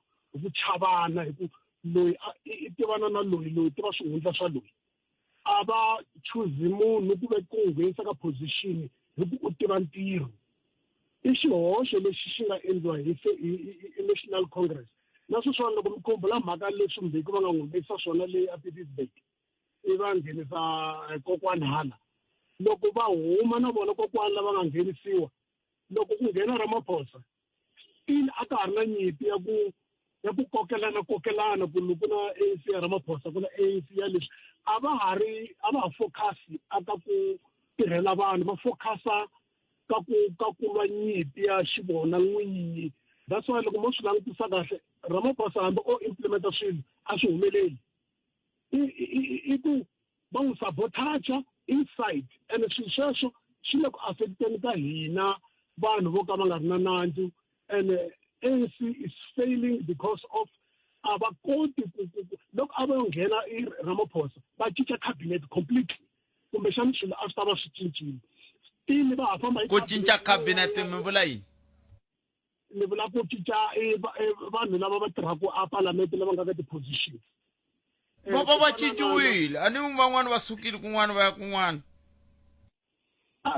chavana hi ku loyi i tivana na loyi tiva swihundla swa loyi a va chuzi munhu ku ve ku nghenisa ka position hi ku u tiva ntirho i xihoxo lexi xi nga endliwa hi National Congress na sweswiwani loko mi khumbula mhaka leswi mbheki va nga n'wi nghenisa swona leyi a Pietersburg i va nghenisa kokwani hala loko va huma na vona kokwani lava nga nghenisiwa loko ku nghena Ramaphosa still a ka ha ri na nyimpi ya ku kokelana ku loko na ANC ya Ramaphosa ku na ANC ya leswi a va ha focus aka ku tirhela vanhu va focusa ka ku lwa nyimpi ya xivona n'winyi that's why loko mo swi langutisa kahle Ramaphosa hambi o implementa swilo a swi humeleli i ku va n'wi sabotage inside and swilo sweswo swi le ku affecteni ka hina vanhu vo ka va nga ri na nandzu and ANC is failing because of abakoti loko a va nghena i Ramaphosa va cinca cabinet completely kumbexana swilo a swi ta va swi cincile still va ha famba ku cinca cabinet mi vula yini ni vula ku cinca vanhu lava va tirhaka a parliament lava nga ka ti-positions va cinciwile a ni van'wani va sukile kun'wana va ya kun'wana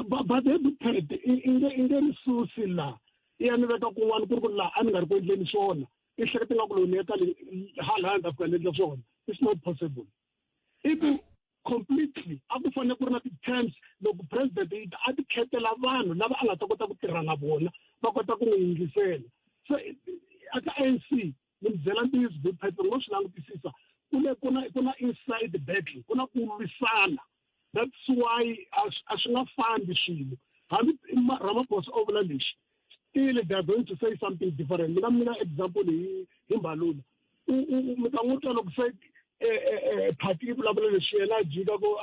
but inge ri susi laha iya ni veka kun'wana ku ri ku laha a ni nga ri ku endleni swona i hleketa nga ku lowu ni ya ka hala handle a fika ni endla swona it's not possible iku completely a ku fanele ku ri na ti-terms loko president a ti khetela vanhu lava a nga ta kota ku tirha na vona va kota ku n'wi yingisela so aka ANC ni mi byela ntiyiso Buphetro no swi langutisisa ku na inside battle ku na ku lwisana that's why a swi nga fambi swilo hambi Ramaphosa o vula lexi still they are going to say something different. Mina example hi Mbalula. Mutangutwa loko se party vulavula leswi yena jika ko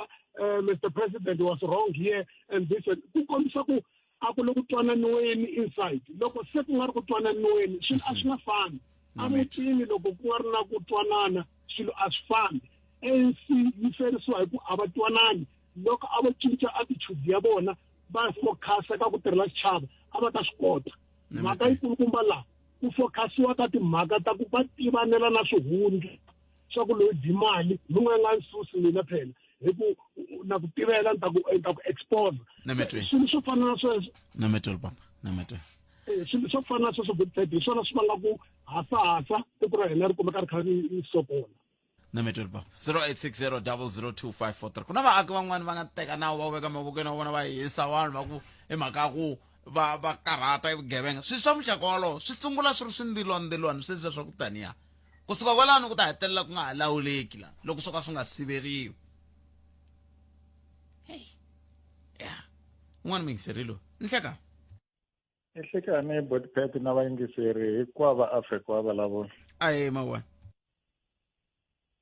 Mr. President was wrong here and this and ku kombisa ku a ku loku twananiweni inside loko se ku nga ri ku twananiweni swilo a swi nga fani amutini loko ku nga ri na ku twanana swilo a swi fani ANC yi ferisiwa hi ku a va twanani loko a va cinca attitude ya vona va focus ka ku tirhela xichava a va ta swi kota mhaka yikulukumba laha ku focus-iwa ka timhaka ta ku va tivanela na swihundla swa ku loyi dyi mali lun'we nga nsusi mina phela hi ku na ku tivela ni ta ku expose swilo swo fana na sweswo swilo swo fana na sweswo hi swona swi vanga ku hasahasa tiko ra hina ri kumeka ri kha ri sokola 0860002543 kuna vaaki van'wani va nga teka nawu va veka mavokweni wa vona va hisa vanhu va ku hi mhaka ku va karhata evugevenga swi swa muxaka wolowo swi sungula swi ri swindilwanindilwani sweswiya swa ku taniya kusuka kwalano ku ta hetelela ku nga ha lawuleki la loko swo ka swi nga siveriwi un'wana mingiserilo ni hleka ehlekani botpet na vayingiseri hinkwavo va Afrika va vulavula aye mawani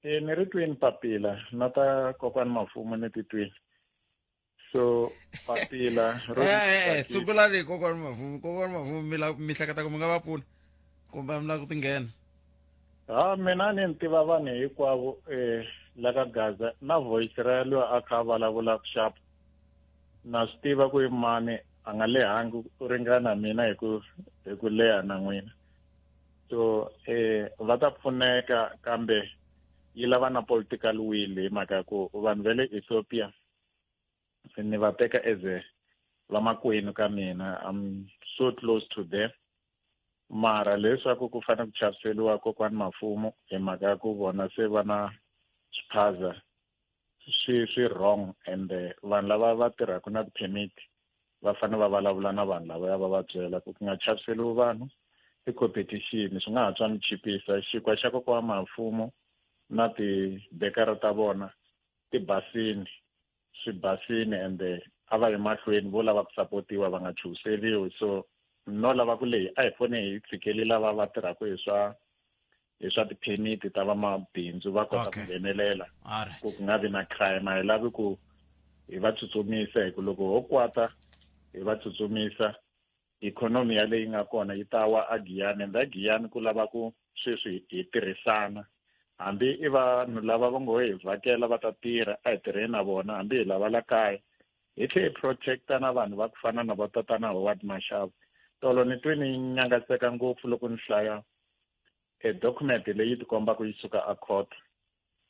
ni ri twini papila na ta kokwani Mafumo ni ti twini so papila sungula leyi kokwani Mafumo mi hleketa ku mi nga va pfuna kumbe mi lava ku tinghena mina ni tiva vanhu hinkwavo la ka Gaza na voice ra loyi a kha a vulavula sharp na swi tiva ku i mani a nga lehangi ku ringana mina hi ku leha na n'wina so va ta pfuneka kambe yi lava na political will hi mhaka ku vanhu va le Ethiopia ni va teka as vamakwenu ka mina I'm so close to them mara leswaku ku fanele ku chaviseliwa kokwani Mafumo hi mhaka ku vona se va na xiphaza swi wrong and vanhu lava va tirhaka na permit va fanele va vulavula na vanhu lava va va byela ku nga chaviseliwi vanhu i competition swi nga ha tswa ni chipisa xinkwa xa kokwani Mafumo na tibekara ta vona swi basini and a va yi mahlweni vo lava ku sapotiwa va nga chuhiseliwi so no lava ku leyi a hi fone hi tshikeli lava va tirhaka hi swa tiphemiti ta vamabindzu va kota ku nghenelela ku nga vi na crime a hi lavi ku hi va tsutsumisa hi ku loko ho kwata hi va tsutsumisa ikhonomi ya leyi nga kona yi ta wa agiyani and agiyani ku lava ku sweswi hi tirhisana hambi i vanhu lava va ngo hi vhakela va ta tirha a hi tirheni na vona hambi hi lava la kaya hi tlhe hi protecta na vanhu va ku fana na vatatana Howard Mashava tolo ni twe ni nyangaseka ngopfu loko ni hlaya document leyi ti komba ku yi suka a court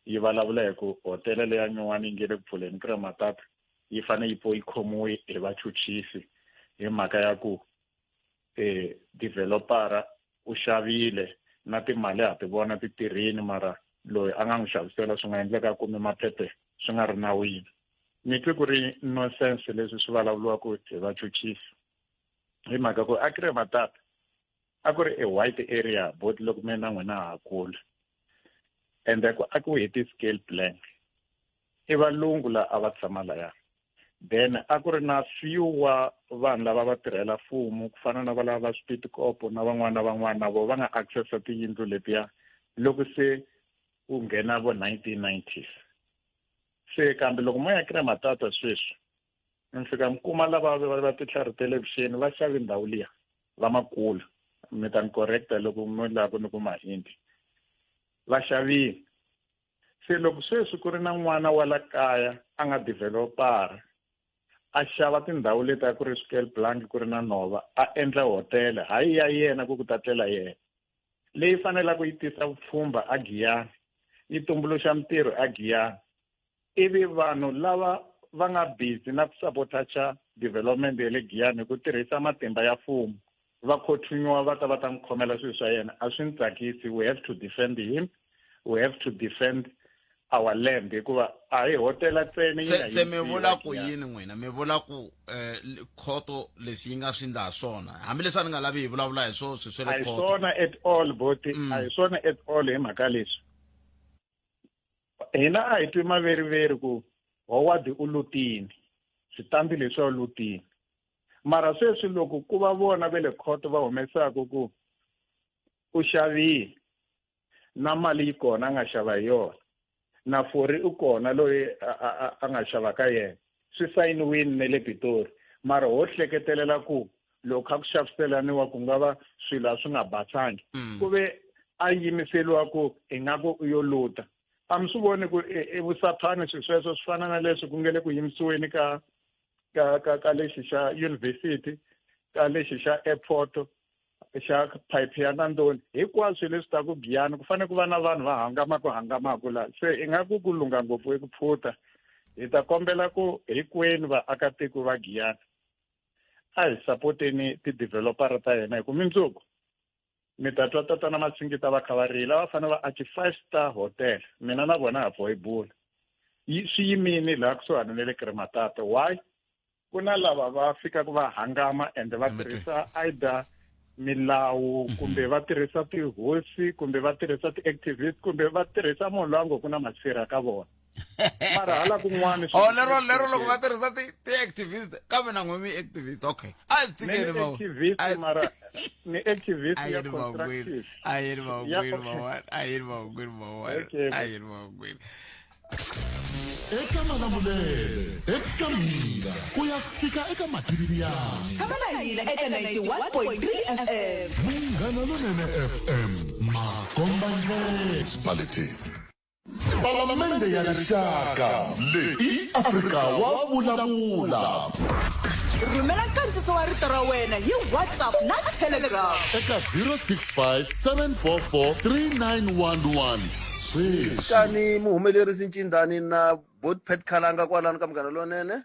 yi vulavula hi ku hotela leya nyuwani yi nge le ku pfuleni kuri matata yi fane yi po yi khomiwe hi vachuchisi hi mhaka ya ku developera u xavile na timali ha ti vona ti tirhini mara loyi a nga n'wi xavisela swi nga endleka kume maphephe swi nga ri nawini ni twe ku ri nonsense leswi swi vulavuriwaka hi vachuchisi hi mhaka ku a ku ri matata a ku ri a white area both loko mina na n'wina ha kula ende ku a ku hi ti-scale plan i valungu la a va tshama laya then a ku ri na few wa vanhu lava va tirhela mfumo ku fana na valava va Spitikopo na van'wana na vo va nga accessa tiyindlu letiya loko se u nghena vo 1990s se kambe loko mo ya kira matata sweswi mi fika mi kuma lava va titlhari televishini va xavi ndhawu liya vamakulu mi ta ni correcta loko mo lava ni ku mahindi va xavile se loko sweswi ku ri na n'wana wa la kaya a nga developara a xava tindhawu leti a ku ri scale blank ku ri na nhova a endla hotela hayi ya yena ku tatela yena leyi fanelaka yi tisa vupfhumba a Giyani yi tumbuluxa mitirho a Giyani ivi vanhu lava va nga busy na ku sabotacha development ya le Giyani ku tirhisa matimba ya mfumo va continue va ta n'wi khomela swilo swa yena a swi ni tsakisi we have to defend him we have to defend our land hikuva a hi hotela ntsena se mi vula ku yini n'wina mi vula ku khoto leswi yi nga swi ndla swona hambileswi a ni nga lavi hi vulavula hi swo swi swe le khoto a hi swona at all boti a hi swona at all hi mhaka leswi hina a hi twi maveriveri ku Howard u lutini switandi leswi u lutini mara sweswi loko ku va vona ve le khoto va humesaka ku u xavile na mali yi kona a nga xava hi yona na fori u kona loyi a nga xava ka yena swi sayiniwini ne le Pitori mara ho hleketelela ku loko kha ku xaviselaniwa ku nga va swilo swi nga basangi ku ve a yimiseliwa ku ingaku u yo luta a mi swi voni ku vusaphani sweswo swi fana na leswi ku nge le ku yimisiweni ka lexi xa university ka lexi xa airport xa pipe ya Nandoni hinkwaswo leswi ta ku Giyani ku fanele ku va na vanhu va hangamaku laha se ingaku ku lunga ngopfu hi ku pfuta hi ta kombela ku hinkwenu vaakatiko va Giyani a hi sapoteni ti-developera ta hina hi ku mindzuku mi ta twa tatana Masingita va kha va rila va fanele va aki 5-star hotel mina na vona ha bohi bula swi yimini laha kusuhani ne le Krematata why ku na lava va fikaka va hangama ende va tirhisa either milawu kumbe va tirhisa tihosi kumbe va tirhisa ti-activist kumbe va tirhisa munhu loyi a ngo ku na masirha ka vona mara hala kun'wana lero loko va tirhisa ti-activist kambe na n'we mi-activist okay a hi tshikeni mara ni activist ya constructive a yi ri mavugwini eka Malamulele eka mina ku ya fika eka Matiriyani tshama na hina eka 91.3 FM Munghana Lonene FM Makombandlela Municipality Palamende ya Rixaka leyi Afrika wa vulavula rhumela nkandziso wa rito ra wena hi WhatsApp na Telegram eka 065 744 3911 kani muhumelerisi Ncindani na Bootpet Khalanga kwalano ka Munghana Lonene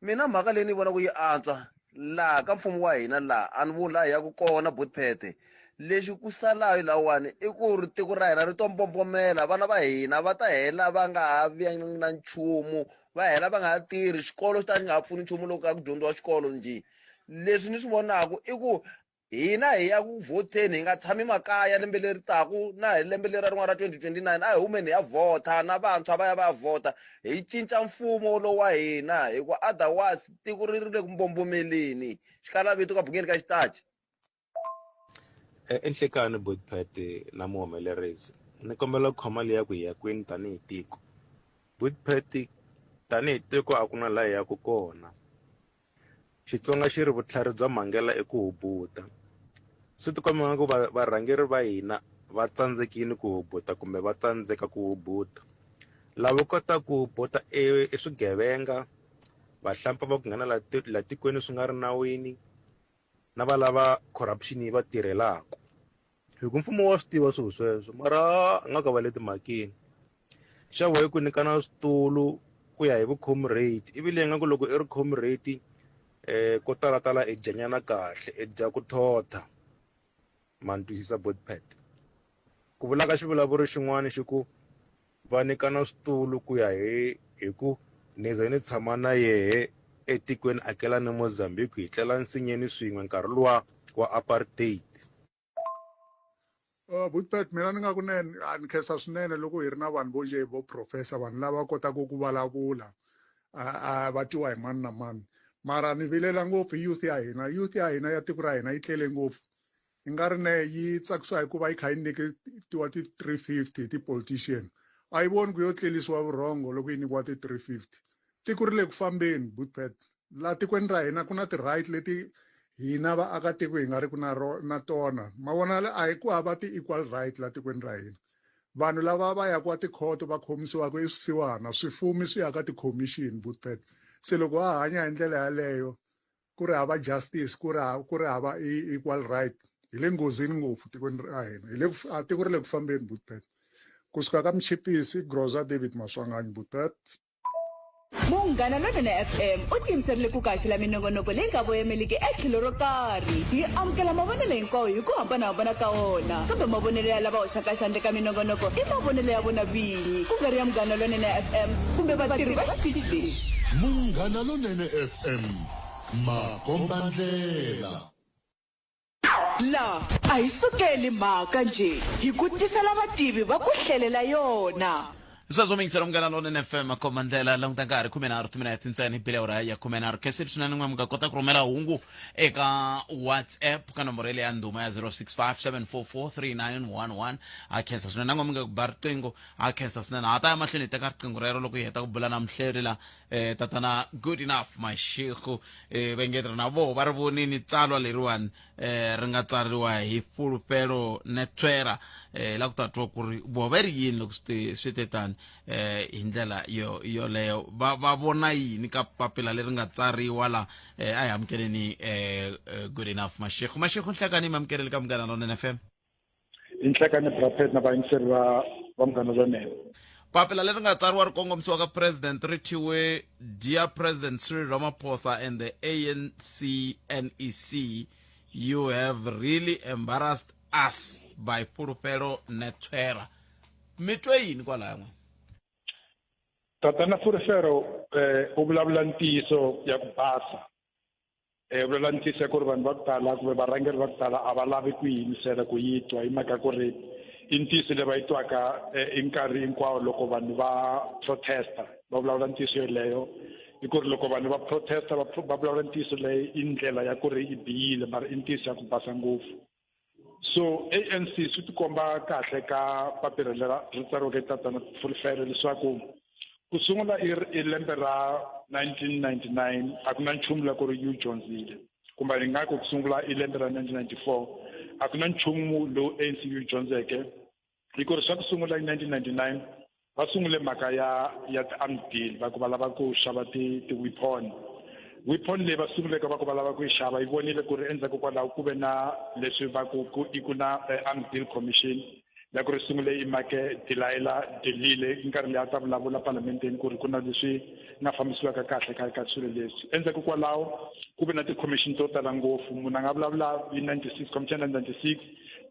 mina mhaka leyi ni vona ku yi antswa laha ka mfumo wa hina laha a ni vula ya ku kona Bootpet lexi ku salayo lawani i ku ri tiko ra hina ri tombombomela vana va hina va ta hela va nga ha vi na nchumu va hela va nga ha tirhi xikolo xi ta nga ha pfuni nchumu loko ka ku dyondziwa xikolo nje leswi ni swi vonaku i ku hina hi ya ku vhoteni hi nga tshami makaya lembe leri taku na hi lembe leri rin'wana ra 2029 a hi humeni hi ya vhota na vantshwa va ya va ya vhota hi cinca mfumo lowu wa hina hi ku otherwise tiko ri le ku mbombomeleni xikalavito ka bungeni ka xitachi enhlekani Bootpet na muhumelerisi ni kombela ku khoma leyi ya ku hi ya kwini tanihi tiko Bootpet tanihi tiko a ku na laha hi yaku kona Xitsonga xi ri vutlhari bya mhangela eku hubuta swi tikomba ku varhangeri va hina va tsandzekini ku hubuta kumbe va tsandzeka ku hubuta lava kota ku hubuta i swigevenga vahlampfa va ku nghena la tikweni swi nga ri nawini na va lava corruption yi va tirhelaka hi ku mfumo wa swi tiva swilo sweswo mara a nga ka va le timhakeni xa vohe ku nyikana switulu ku ya hi vu-comrade ivi leyi nga ku loko i ri comrade ko talatala i dyanyana kahle i dya ku thotha man twisisa Bootpet ku vula ka xivulavuri xin'wana xi ku va nyikana switulu ku ya hi ku ni ze ni tshama na yehe etikweni akela ni Mozambique hi tlela nsinyeni swin'we nkarhi luwa wa apartheid Bootpet mina ni nga ku ni khensa swinene loko hi ri na vanhu vo nje vo professor vanhu lava kotaka ku vulavula va twiwa hi mani na mani mara ni vilela ngopfu youth ya hina ya tiko ra hina yi tlele ngopfu yi nga ri ne yi tsakisiwa hi ku va yi kha yi nyiketiwa ti-350 ti-politician a yi voni ku yo tlelisiwa vurhongo loko yi nyikiwa ti-350 tiko ri le ku fambeni Bootpet laha tikweni ra hina ku na ti-right leti hina vaakatiko hi nga ri ku na tona mavonale a hi ku hava ti-equal right laha tikweni ra hina vanhu lava va yaku wa tikhoto va khomisiwaka i swisiwana swifumi swi ya ka ti-commission Bootpet se loko va hanya hi ndlela yaleyo ku ri hava justice ku ri hava equal right hi le nghozini ngopfu tikweni ra hina tiko ri le ku fambeni Bootpet kusuka ka muchipisi Groza David Maswanganyi Bootpet Munghana Lonene FM u tiyimiserile ku kaxila minongonoko leyi nga voyameliki etlhelo ro karhi hi amukela mavonelo hinkwawo hi ku hambanahambana ka wona kambe mavonelo ya lava hoxaka xandla ka minongonoko i mavonelo ya vona vinyi ku nga ri ya Munghana Lonene FM kumbe vatirhi va xitichi lexi Munghana Lonene FM Makombandlela la a hi sukeli mhaka nje hi ku tisela vativi va ku hlelela yona Sazomingisa mngana lona FM akomandlela long tangari 13 minutes ntsena ibile ora ya 13 kesi tsunani ngwa mga kota ku rhumela hungu eka WhatsApp ka nomboro ya nduma ya 0657443911 akhensa swinene ngwa mga bartengo akhensa swinene ata ya mahlweni teka riqingho rero loko yi heta ku bula na mhlerila tatana good enough mashikhu vengetra na vo va ri vonini tsalwa leriwani ri nga tsariwa hi Pulpelo Netwera la ku tatwa ku ri vo va ri yini loko swi te tani hi ndlela yoleyo va vona yini ka papila leri nga tsariwa la a hi amukeleni good enough mashikhu nhlakani mi amukeleli ka Munghana Lonene FM inhlakani prophet na vayingiseri va Munghana Lonene papila leri nga tsariwa ri kongomisiwa ka president ri thyiwe dear president Cyril Ramaphosa and the ANC-NEC you have really embarrassed us by Pulpelo Netwera mi twe yini kwalaya n'we tatana Pulpelo u vulavula ntiyiso ya ku basa u vulavula ntiyiso ya ku ri vanhu va ku tala kumbe varhangeri va ku tala a va lavi ku yimisela ku yi twa hi mhaka ku ri i ntiyiso leyi va yi twaka hi nkarhi hinkwawo loko vanhu va protesta va vulavula ntiyiso yoleyo hi ku ri loko vanhu va protesta va vulavula ntiyiso leyi i ndlela ya ku ri i bihile mara i ntiyiso ya ku basa ngopfu so ANC swi tikomba kahle ka papila leri tsariweke tatana Pulpelo leswaku ku sungula i lembe ra 1999 a ku na nchumu la ku ri yu dyondzile kumbe ni nga ku sungula i lembe ra 1994 a ku na nchumu lowu ANC yu dyondzeke hi ku ri swa ku sungula hi 1999 va sungule mhaka ya ti-armed deal va ku va lava ku xava ti-weapon leyi va sunguleke va ku va lava ku yi xava yi vonile ku ri endzhaku kwalaho ku ve na leswi va ku i na armed deal commission ya ku ri sungule i make delile nkarhi leyi a ta vulavula parlamenteni ku ri ku na leswi nga fambisiwaka kahle ka swilo leswi endzhaku kwalaho ku ve na ti-commission to tala ngopfu munhu a nga vulavula hi 96 commission ya 96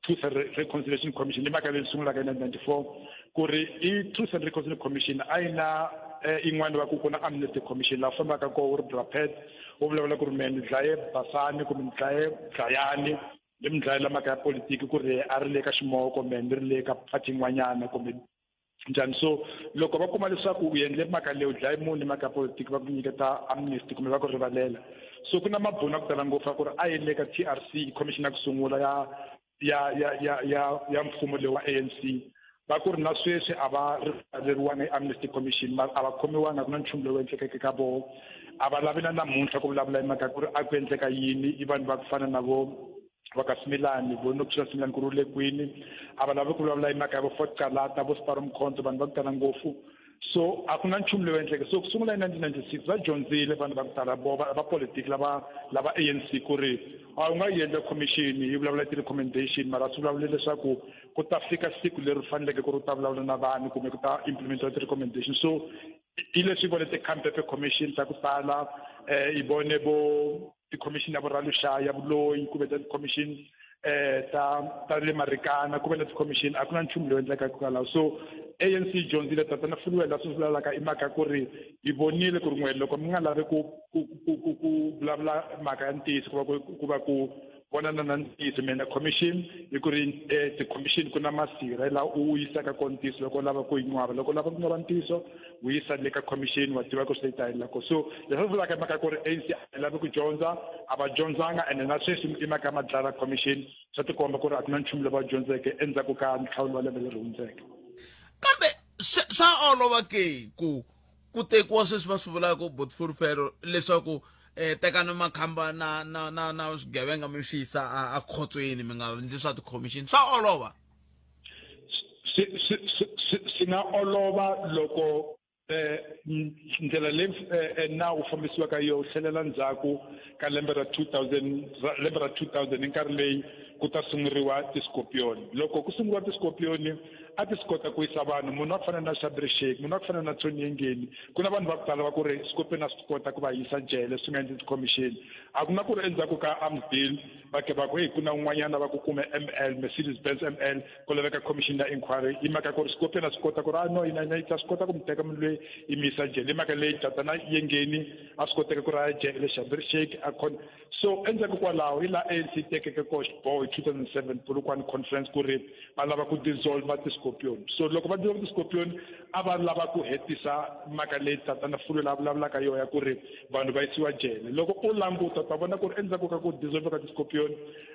Truth and Reconciliation Commission leyi mhaka leyi sungulaka hi 1994 ku ri i Truth and Reconciliation Commission a yi na in'wana va ku ku na Amnesty Commission laha fambaka koho wu ri Brapet wu vulavula ku ri mehe ni dlaye Basani kumbe ni dlaye Dlayani le mi dlayela mhaka ya politiki ku ri a ri le ka ximoko mehe ni ri le ka party yin'wanyana kumbe njhani so loko va kuma leswaku u endle mhaka leyi u dlaye munhu hi mhaka ya politiki va ku nyiketa amnesty kumbe va ku rivalela so ku na mabunu a ku tala ngopfu a ku ri a yi le ka TRC commission ya ku sungula ya mfumo leyi wa ANC va ku ri na sweswi a va rivaleriwanga hi Amnesty Commission a va khomiwanga ku na nchumu lowu endlekeke ka vona a va lavi na namuntlha ku vulavula hi mhaka ku ri a ku endleka yini i vanhu va ku fana na vo va ka Smilani vo Nokuthula Smilani ku ri u le kwini a va lavi ku vulavula hi mhaka ya vo Fort Kalata vo Sparo Mkhonto vanhu va ku tala ngopfu so a ku na nchumu lowu endleke so ku sungula hi 1996 va dyondzile vanhu va ku tala va politiki lava ANC ku ri a u nga yi endla commission yi vulavula ti-recommendation mara swi vulavule leswaku ku ta fika siku leri faneleke ku ri u ta vulavula na vanhu kumbe ku ta implementiwa ti-recommendation so i leswi vone ti-Campepe commission ta ku tala i vone vo ti-commission ya vuraluxaya ya vuloyi kumbe ti-commission ta le Marikana ku ve na ti-commission a ku na nchumu lowu endlekaka kwalaho so ANC dyondzile tatana Pulpelo swi vulavulaka i mhaka ku ri hi vonile ku ri n'we loko mi nga lavi ku vulavula mhaka ya ntiyiso ku va ku vonana na ntiyiso mina commission hi ku ri ti-commission ku na masirha laha u yisaka ko ntiyiso loko u lava ku yi n'wava loko u lava ku n'wava ntiyiso u yisa le ka commission wa tiva ku swi ta helela ko so leswi vulaka i mhaka ku ri ANC a yi lavi ku dyondza a va dyondzanga ene na sweswi i mhaka ya madlala commission swa tikomba ku ri a ku na nchumu lowu va dyondzeke endzhaku ka ntlhawulo wa lembe leri hundzeke kambe swa olova ke ku tekiwa sweswi va swi vulaka Pulpelo leswaku tekani makhamba na swigevenga mi swi yisa a khotsweni mi nga endli swa ti-commission swa olova swi nga olova loko ndlela leyi nawu wu fambisiwaka yo tlhelela ndzhaku ka lembe ra 2000 hi nkarhi leyi ku ta sunguriwa ti-Scorpion loko ku sunguriwa ti-Scorpion a ti swi kota ku yisa vanhu munhu wa ku fana na Shadrack Shake munhu wa ku fana na Tony Yengeni ku na vanhu va ku tala va ku ri Scorpion a swi kota ku va yisa jele swi nga endli ti-commission a ku na ku ri endzhaku ka armed deal va ke va ku ku na un'wanyana va ku kume ML Mercedes Benz ML ku laveka commission ya inquiry hi mhaka ku ri Scorpion a swi kota ku ri no hina yi ta swi kota ku mi teka munhu loyi fanele imisa jele mhaka leyi tatana yengeni a swi koteka ku ra jele Shabir Sheikh so endzhaku kwalaho hi la ANC tekeke ko xiboho hi 2007 Polokwane conference ku ri va lava ku dissolve ti-Scorpion so loko va dissolve ti-Scorpion a va lava ku hetisa mhaka leyi tatana Fulu la vulavulaka yona ya ku ri vanhu va yisiwa jele loko u languta ta vona ku ri endzhaku ka ku dissolve ka ti-Scorpion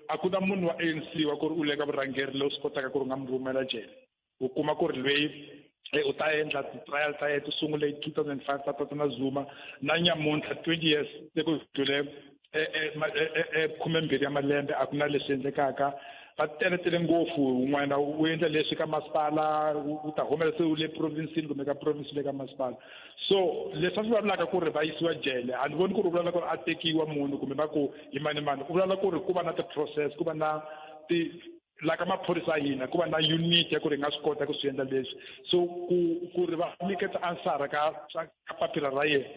a ku na munhu wa ANC wa ku ri u le ka vurhangeri lowu swi kotaka ku ri nga mi rhumela jele u kuma ku ri lweyi u ta endla ti-trial ta yena ti sungule hi 2005 ta tatana Zuma na nyamuntlha 20 years loko hlule 12 ya malembe a ku na leswi endlekaka va teletele ngopfu un'wana u endla leswi ka masipala u ta humela se u le provinsini kumbe ka province le ka masipala so leswi a swi vulavulaka ku ri va yisiwa jele a ni voni ku ri u vulavula ku ri a tekiwa munhu kumbe va ku hi mani u vulavula ku ri ku va na ti-process ku va na la ka maphorisa ya hina ku va na unit ya ku ri nga swi kota ku swi endla leswi so ku ri va nyiketa ansara ka papila ra yena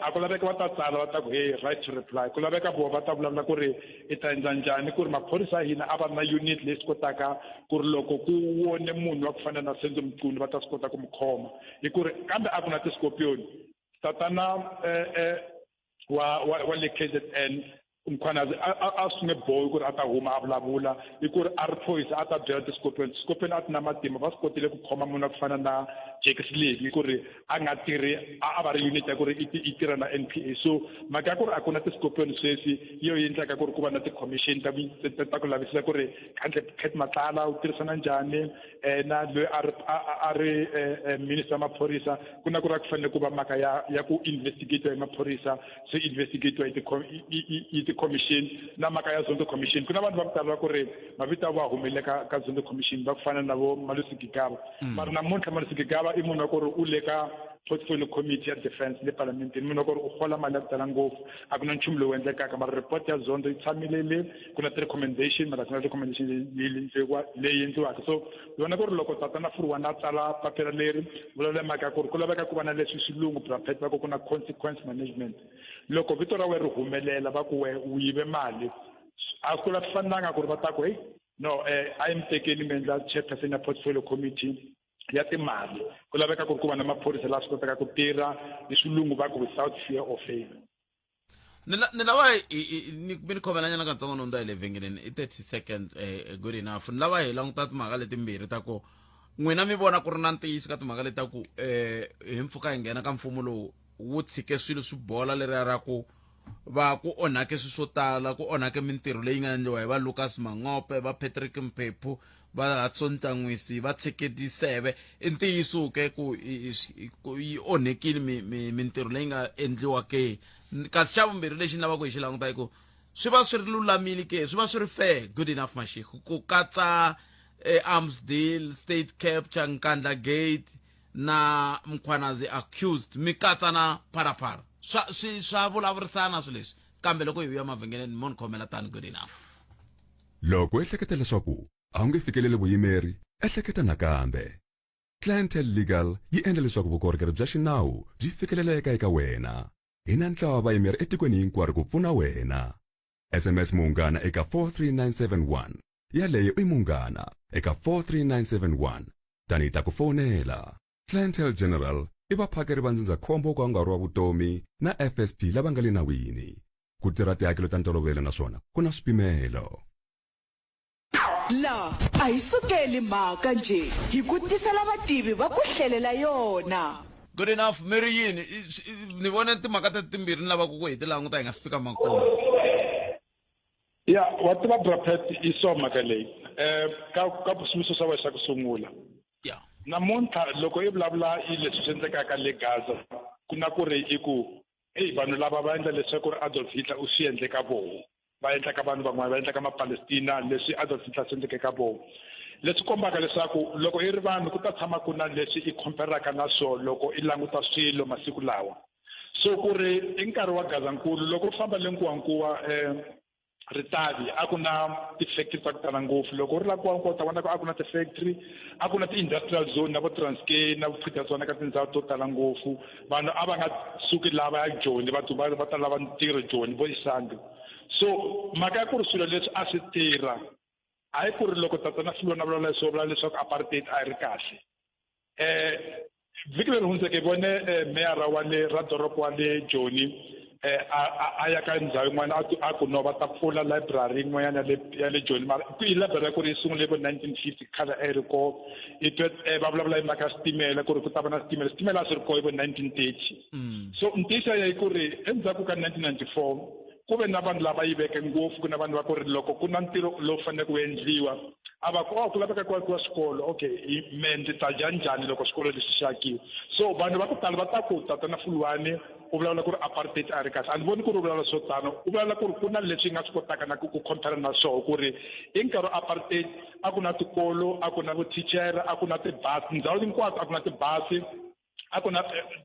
a ku laveka va ta tsala va ta ku hey right to reply ku laveka vona va ta vulavula ku ri i ta endla njhani ku ri maphorisa ya hina a va na unit leyi swi kotaka ku ri loko ku wone munhu wa ku fana na Senzo Mqunu va ta swi kota ku mu khoma hi ku ri kambe a ku na ti-Scorpion tatana wa le KZN umkhwanazi a swi nge bohi ku ri a ta huma a vulavula hi ku ri a ri phoyisa a ta byela ti-Scorpion a ti na matimba va swi kotile ku khoma munhu wa ku fana na Jake Slade hi ku ri a nga tirhi a va ri unit ya ku ri i tirha na NPA so mhaka ya ku ri a ku na ti-Scorpion sweswi yo endlaka ku ri ku va na ti-commission ta ku lavisisa ku ri Kat Matlala u tirhisana njhani na loyi a ri minister wa maphorisa ku na ku ri a ku fanele ku va mhaka ya ku investigate hi maphorisa se investigate hi commission na mhaka ya Zondo commission ku na vanhu va ku tala ku ri mavito va humelele ka Zondo commission va ku fana na vo Malusi Gigaba mara namuntlha Malusi Gigaba i munhu wa ku ri u le ka portfolio committee ya defense le parlamentini munhu wa ku ri u hola mali ya ku tala ngopfu a ku na nchumu lowu endlekaka mara report ya Zondo yi tshamile le ku na ti-recommendation mara ku na recommendation leyi endliwaka so vona ku ri loko tatana Fulwana a tsala papila leri vulavula mhaka ya ku ri ku laveka ku va na leswi xilungu bracket va ku ku na consequence management loko vito ra wena ri humelela va ku u yive mali a ku la fananga ku ri va ta ku hey no I am taking mi endla chairperson ya portfolio committee ya timali ku laveka ku ri ku va na maphorisa la swi kotaka ku tirha hi xilungu va ku without fear of fame ni lava mi ni khomelanyana katsongo no nda hi le vhengeleni i 30 seconds good enough ni lava hi languta timhaka letimbirhi ta ku n'wina mi vona ku ri na ntiyiso ka timhaka leti ta ku hi mpfuka hi nghena ka mfumo lowu wu tshike swilo swi bola leriya ra ku va ku onhake swi swo tala ku onhake mintirho leyi nga endliwa hi va Lucas Mangope va Patrick Mphephu va Hudson Ntlanwisi va Tshekedi i ntiyiso ke ku yi onhekile mintirho leyi nga endliwa ke kasi xa vumbirhi lexi ni lavaka hi xi languta hi ku swi va swi ri lulamile ke swi va swi ri fair good enough Mashego ku katsa Armsdale State Capture Nkandla Gate na Mkhwanazi accused mi katsa na Phalaphala swa vulavurisana swilo leswi kambe loko hi vuya mavhengeleni mo ni khomela tani good enough loko ehleketa leswaku a wu nge fikeleli vuyimeri ehleketa nakambe Clientele Legal yi endla leswaku vukorhokeri bya xinawu byi fikeleleka eka wena hi na ntlawa vayimeri etikweni hinkwaro ku pfuna wena SMS Munghana eka 43971 yaleyo i Munghana eka 43971 tani ta ku fonela Clientele General i vaphakeri va ndzindzakhombo ka nkarhi wa vutomi na FSP lava nga le nawini ku tirha tihakelo ta ntolovelo naswona ku na swipimelo la a hi sukeli mhaka nje hi ku tisela vativi va ku hlelela yona good enough miri yini ni vona timhaka timbirhi ni lavaka ku hi ti languta hi nga si fika makumu ya wa tiva Brapet i so mhaka leyi ka swivutiso swa wena swa ku sungula namuntlha loko i vulavula i leswi swi endlekaka le Gaza ku na ku ri i ku vanhu lava va endla leswaku ri Adolf Hitler u swi endle ka vona va endla ka vanhu van'wana va endla ka mapalestina leswi Adolf Hitler swi endleke ka vona leswi kombaka leswaku loko i ri vanhu ku ta tshama ku na leswi i comparaka na swona loko i languta swilo masiku lawa so ku ri i nkarhi wa Gazankulu loko u famba le Nkuwankuwa Ritavi a ku na ti-factory ta ku tala ngopfu loko ri la ku ta vona ku a ku na ti-factory a ku na ti-industrial zone na vo Transkei na Vuphuthatswana ka tindhawu to tala ngopfu vanhu a va nga suki lava ya Joni va ta lava ntirho Joni vo Isando so mhaka ya ku ri swilo leswi a swi tirha a hi ku ri loko tatana Fulwana vulavula leswaku apartheid a yi ri kahle vhiki leri hundzeke vone meyara wa le ra doroba wa le Joni a ya ka ndhawu yin'wana a ku no va ta pfula library yin'wanyana ya le Joni mara i library ku ri yi sungule vo 1950 khale a yi ri ko i twe va vulavula hi mhaka ya switimela ku ri ku ta va na switimela a swi ri ko hi vo 1930 so ntiyiso ya ku ri endzhaku ka 1994 ku ve na vanhu lava yiveke ngopfu ku na vanhu va ku ri loko ku na ntirho lowu faneleke wu endliwa a va ku laveka ku akiwa xikolo okay me ndzi ta dya njhani loko xikolo lexi xi akiwa so vanhu va ku tala va ta ku tatana Fulwane u vulavula ku ri apartheid a ri kahle a ni voni ku ri u vulavula swo tano u vulavula ku ri ku na leswi nga swi kotaka na ku compare na swoho ku ri hi nkarhi wa apartheid a ku na tikolo a ku na vutichere a ku na tibasi ndhawu hinkwato a ku na tibasi a ku na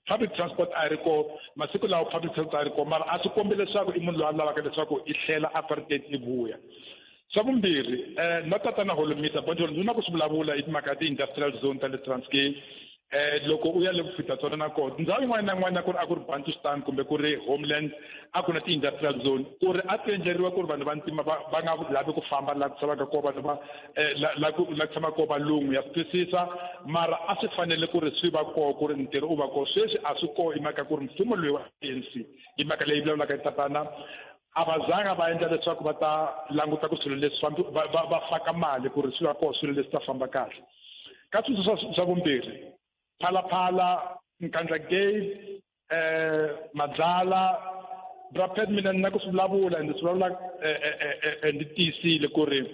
public transport a ri ko masiku lawa public transport a ri ko mara a swi kombi leswaku i munhu loyi a lavaka leswaku i tlhela apartheid i vuya xa vumbirhi na tatana Holomisa Bonjolo ndzi na ku swi vulavula hi timhaka ti-industrial zone ta le Transkei loko u ya le ku fita tsona na kona ndhawu yin'wana na yin'wana a ku ri Bantustan kumbe ku ri Homeland a ku na ti-industrial zone ku ri a ti endleriwa ku ri vanhu va ntima va nga lavi ku famba laha ku tshamaka kona vanhu va la ku tshama kona valungu ya swi twisisa mara a swi fanele ku ri swi va kona ku ri ntirho u va kona sweswi a swi kona hi mhaka ku ri mfumo loyi wa ANC hi mhaka leyi vulavulaka hi tatana a va zanga va endla leswaku va ta languta ku swilo leswi va faka mali ku ri swi va kona swilo leswi ta famba kahle ka swilo swa vumbirhi Phalaphala Nkandla Gate Madlala Brapet mina na ku swi vulavula ndzi swi vulavula ndi tiyisile ku ri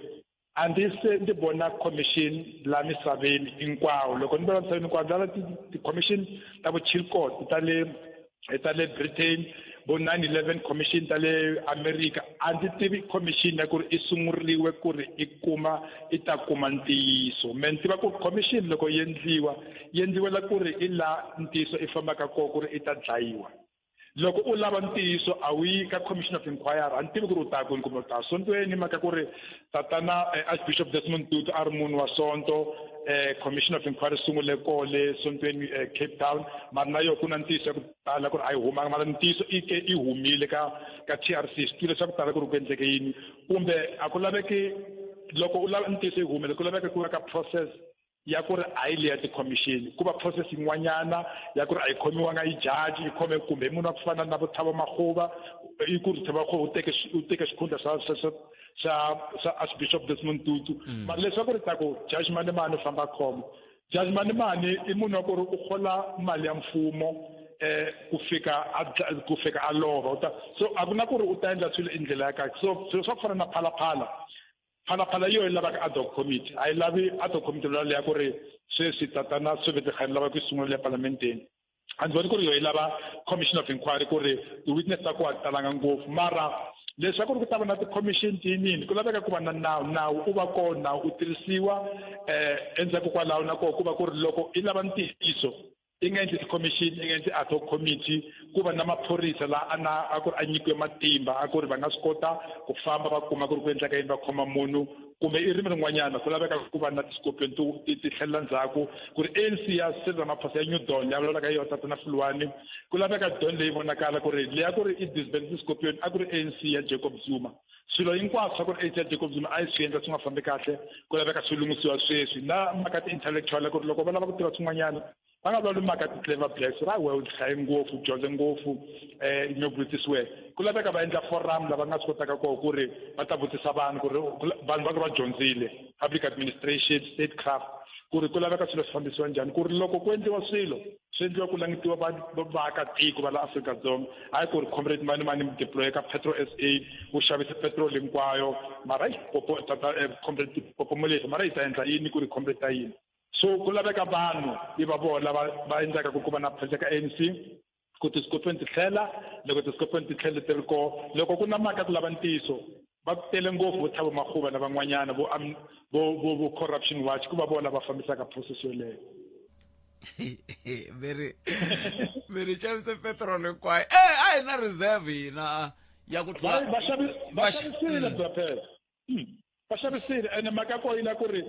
a ndzi se ndzi bona commission la misaveni hinkwawo loko ndzi vona misaveni hinkwawo ndzi vona ti-commission ta vo Chilcot ta le Britain vo 9/11 commission ta le America a ndzi tivi commission ya ku ri i sunguriwe ku ri i ta kuma ntiyiso me ni tiva ku commission loko yendliwela ku ri i la ntiyiso i fambaka kona ku ri i ta dlayiwa loko u lava ntiyiso a wu yi ka commission of inquiry a ni tivi ku ri u ta kwini kumbe u ta sontweni mhaka ku ri tatana Archbishop Desmond Tutu a ri munhu wa sonto commission of inquiry sungule kole sontweni Cape Town mara na yo ku na ntiyiso ya ku tala ku ri a yi humanga mara ntiyiso i humile ka TRC switile swa ku tala ku ri ku endleke yini kumbe a ku laveki loko u lava ntiyiso yi humile ku laveka ku va ka process ya ku ri a yi leya ti-commission ku va process yin'wanyana ya ku ri a yi khomiwanga yi jaji yi khome kumbe munhu wa ku fana na vo Thabo Makgoba i ku ri Thabo Makgoba u teke xikhundla xa Archbishop Desmond Tutu mara leswi va ku ri ta ku Judge Manemane u famba khoma Judge Manemane i munhu wa ku ri u khola mali ya mfumo ku fika a lova so a ku na ku ri u ta endla swilo hi ndlela ya kahle so swilo swa ku fana na Phalaphala yo yi lavaka ad hoc committee a yi lavi ad hoc committee leya ku ri sweswi tatana Sovetlhani lava ku sungula le parlamenteni a ndzi voni ku ri yo yi lava commission of inquiry ku ri ti-witness ta ku a talanga ngopfu mara leswi a ku ri ku ta va na ti-commission tiyinini ku laveka ku va na nawu u va kona nawu u tirhisiwa endzhaku kwalaho na koho ku va ku ri loko i lava ntiyiso i nga endli ti-commission i nga endli ad hoc committee ku va na maphorisa laha a ku ri a nyikiwe matimba a ku ri va nga swi kota ku famba va kuma ku ri ku endleka yini va khoma munhu kumbe i ririmi rin'wanyana ku laveka ku va na ti-scorpion ti tlhelela ndzhaku ku ri ANC ya Cyril Ramaphosa ya New Dawn ya vulavulaka yona tatana Fulwane ku laveka Dawn leyi vonakala ku ri leya ku ri i disband ti-scorpion a ku ri ANC ya Jacob Zuma swilo hinkwaswo swa ku ri ANC ya Jacob Zuma a yi swi endla swi nga fambi kahle ku laveka swi lunghisiwa sweswi na mhaka ti-intellectual ku ri loko va lava ku tiva swin'wanyana va nga vulavuli mhaka ti-clever blacks ra we u hlaye ngopfu u dyondze ngopfu inyuvutisiweke ku laveka va endla forum lava nga swi kotaka koho ku ri va ta vutisa vanhu ku ri vanhu va ku va dyondzile public administration statecraft ku ri ku laveka swilo swi fambisiwa njhani ku ri loko ku endliwa swilo swi endliwa ku langutiwa vaakatiko va la Afrika-Dzonga hayi ku ri comrade Manemane mi deploye ka Petro SA wu xavisa petrol hinkwayo mara comrade Popo Molefe mara yi ta endla yini ku ri comrade ta yini so ku laveka vanhu i va vona va endlaka ku va na project ka ANC ku ti-scorpion ti tlhela loko ti-scorpion ti tlhela ti ri koho loko ku na mhaka ku lava ntiyiso va tele ngopfu vo Thabo Makgoba na van'wanyana vo corruption watch ku va vona va fambisaka process yoleyo miri xavise petrol hinkwayo a hi na reserve hina ya ku vaxavisile braphela vaxavisile ene mhaka ya kona ku ri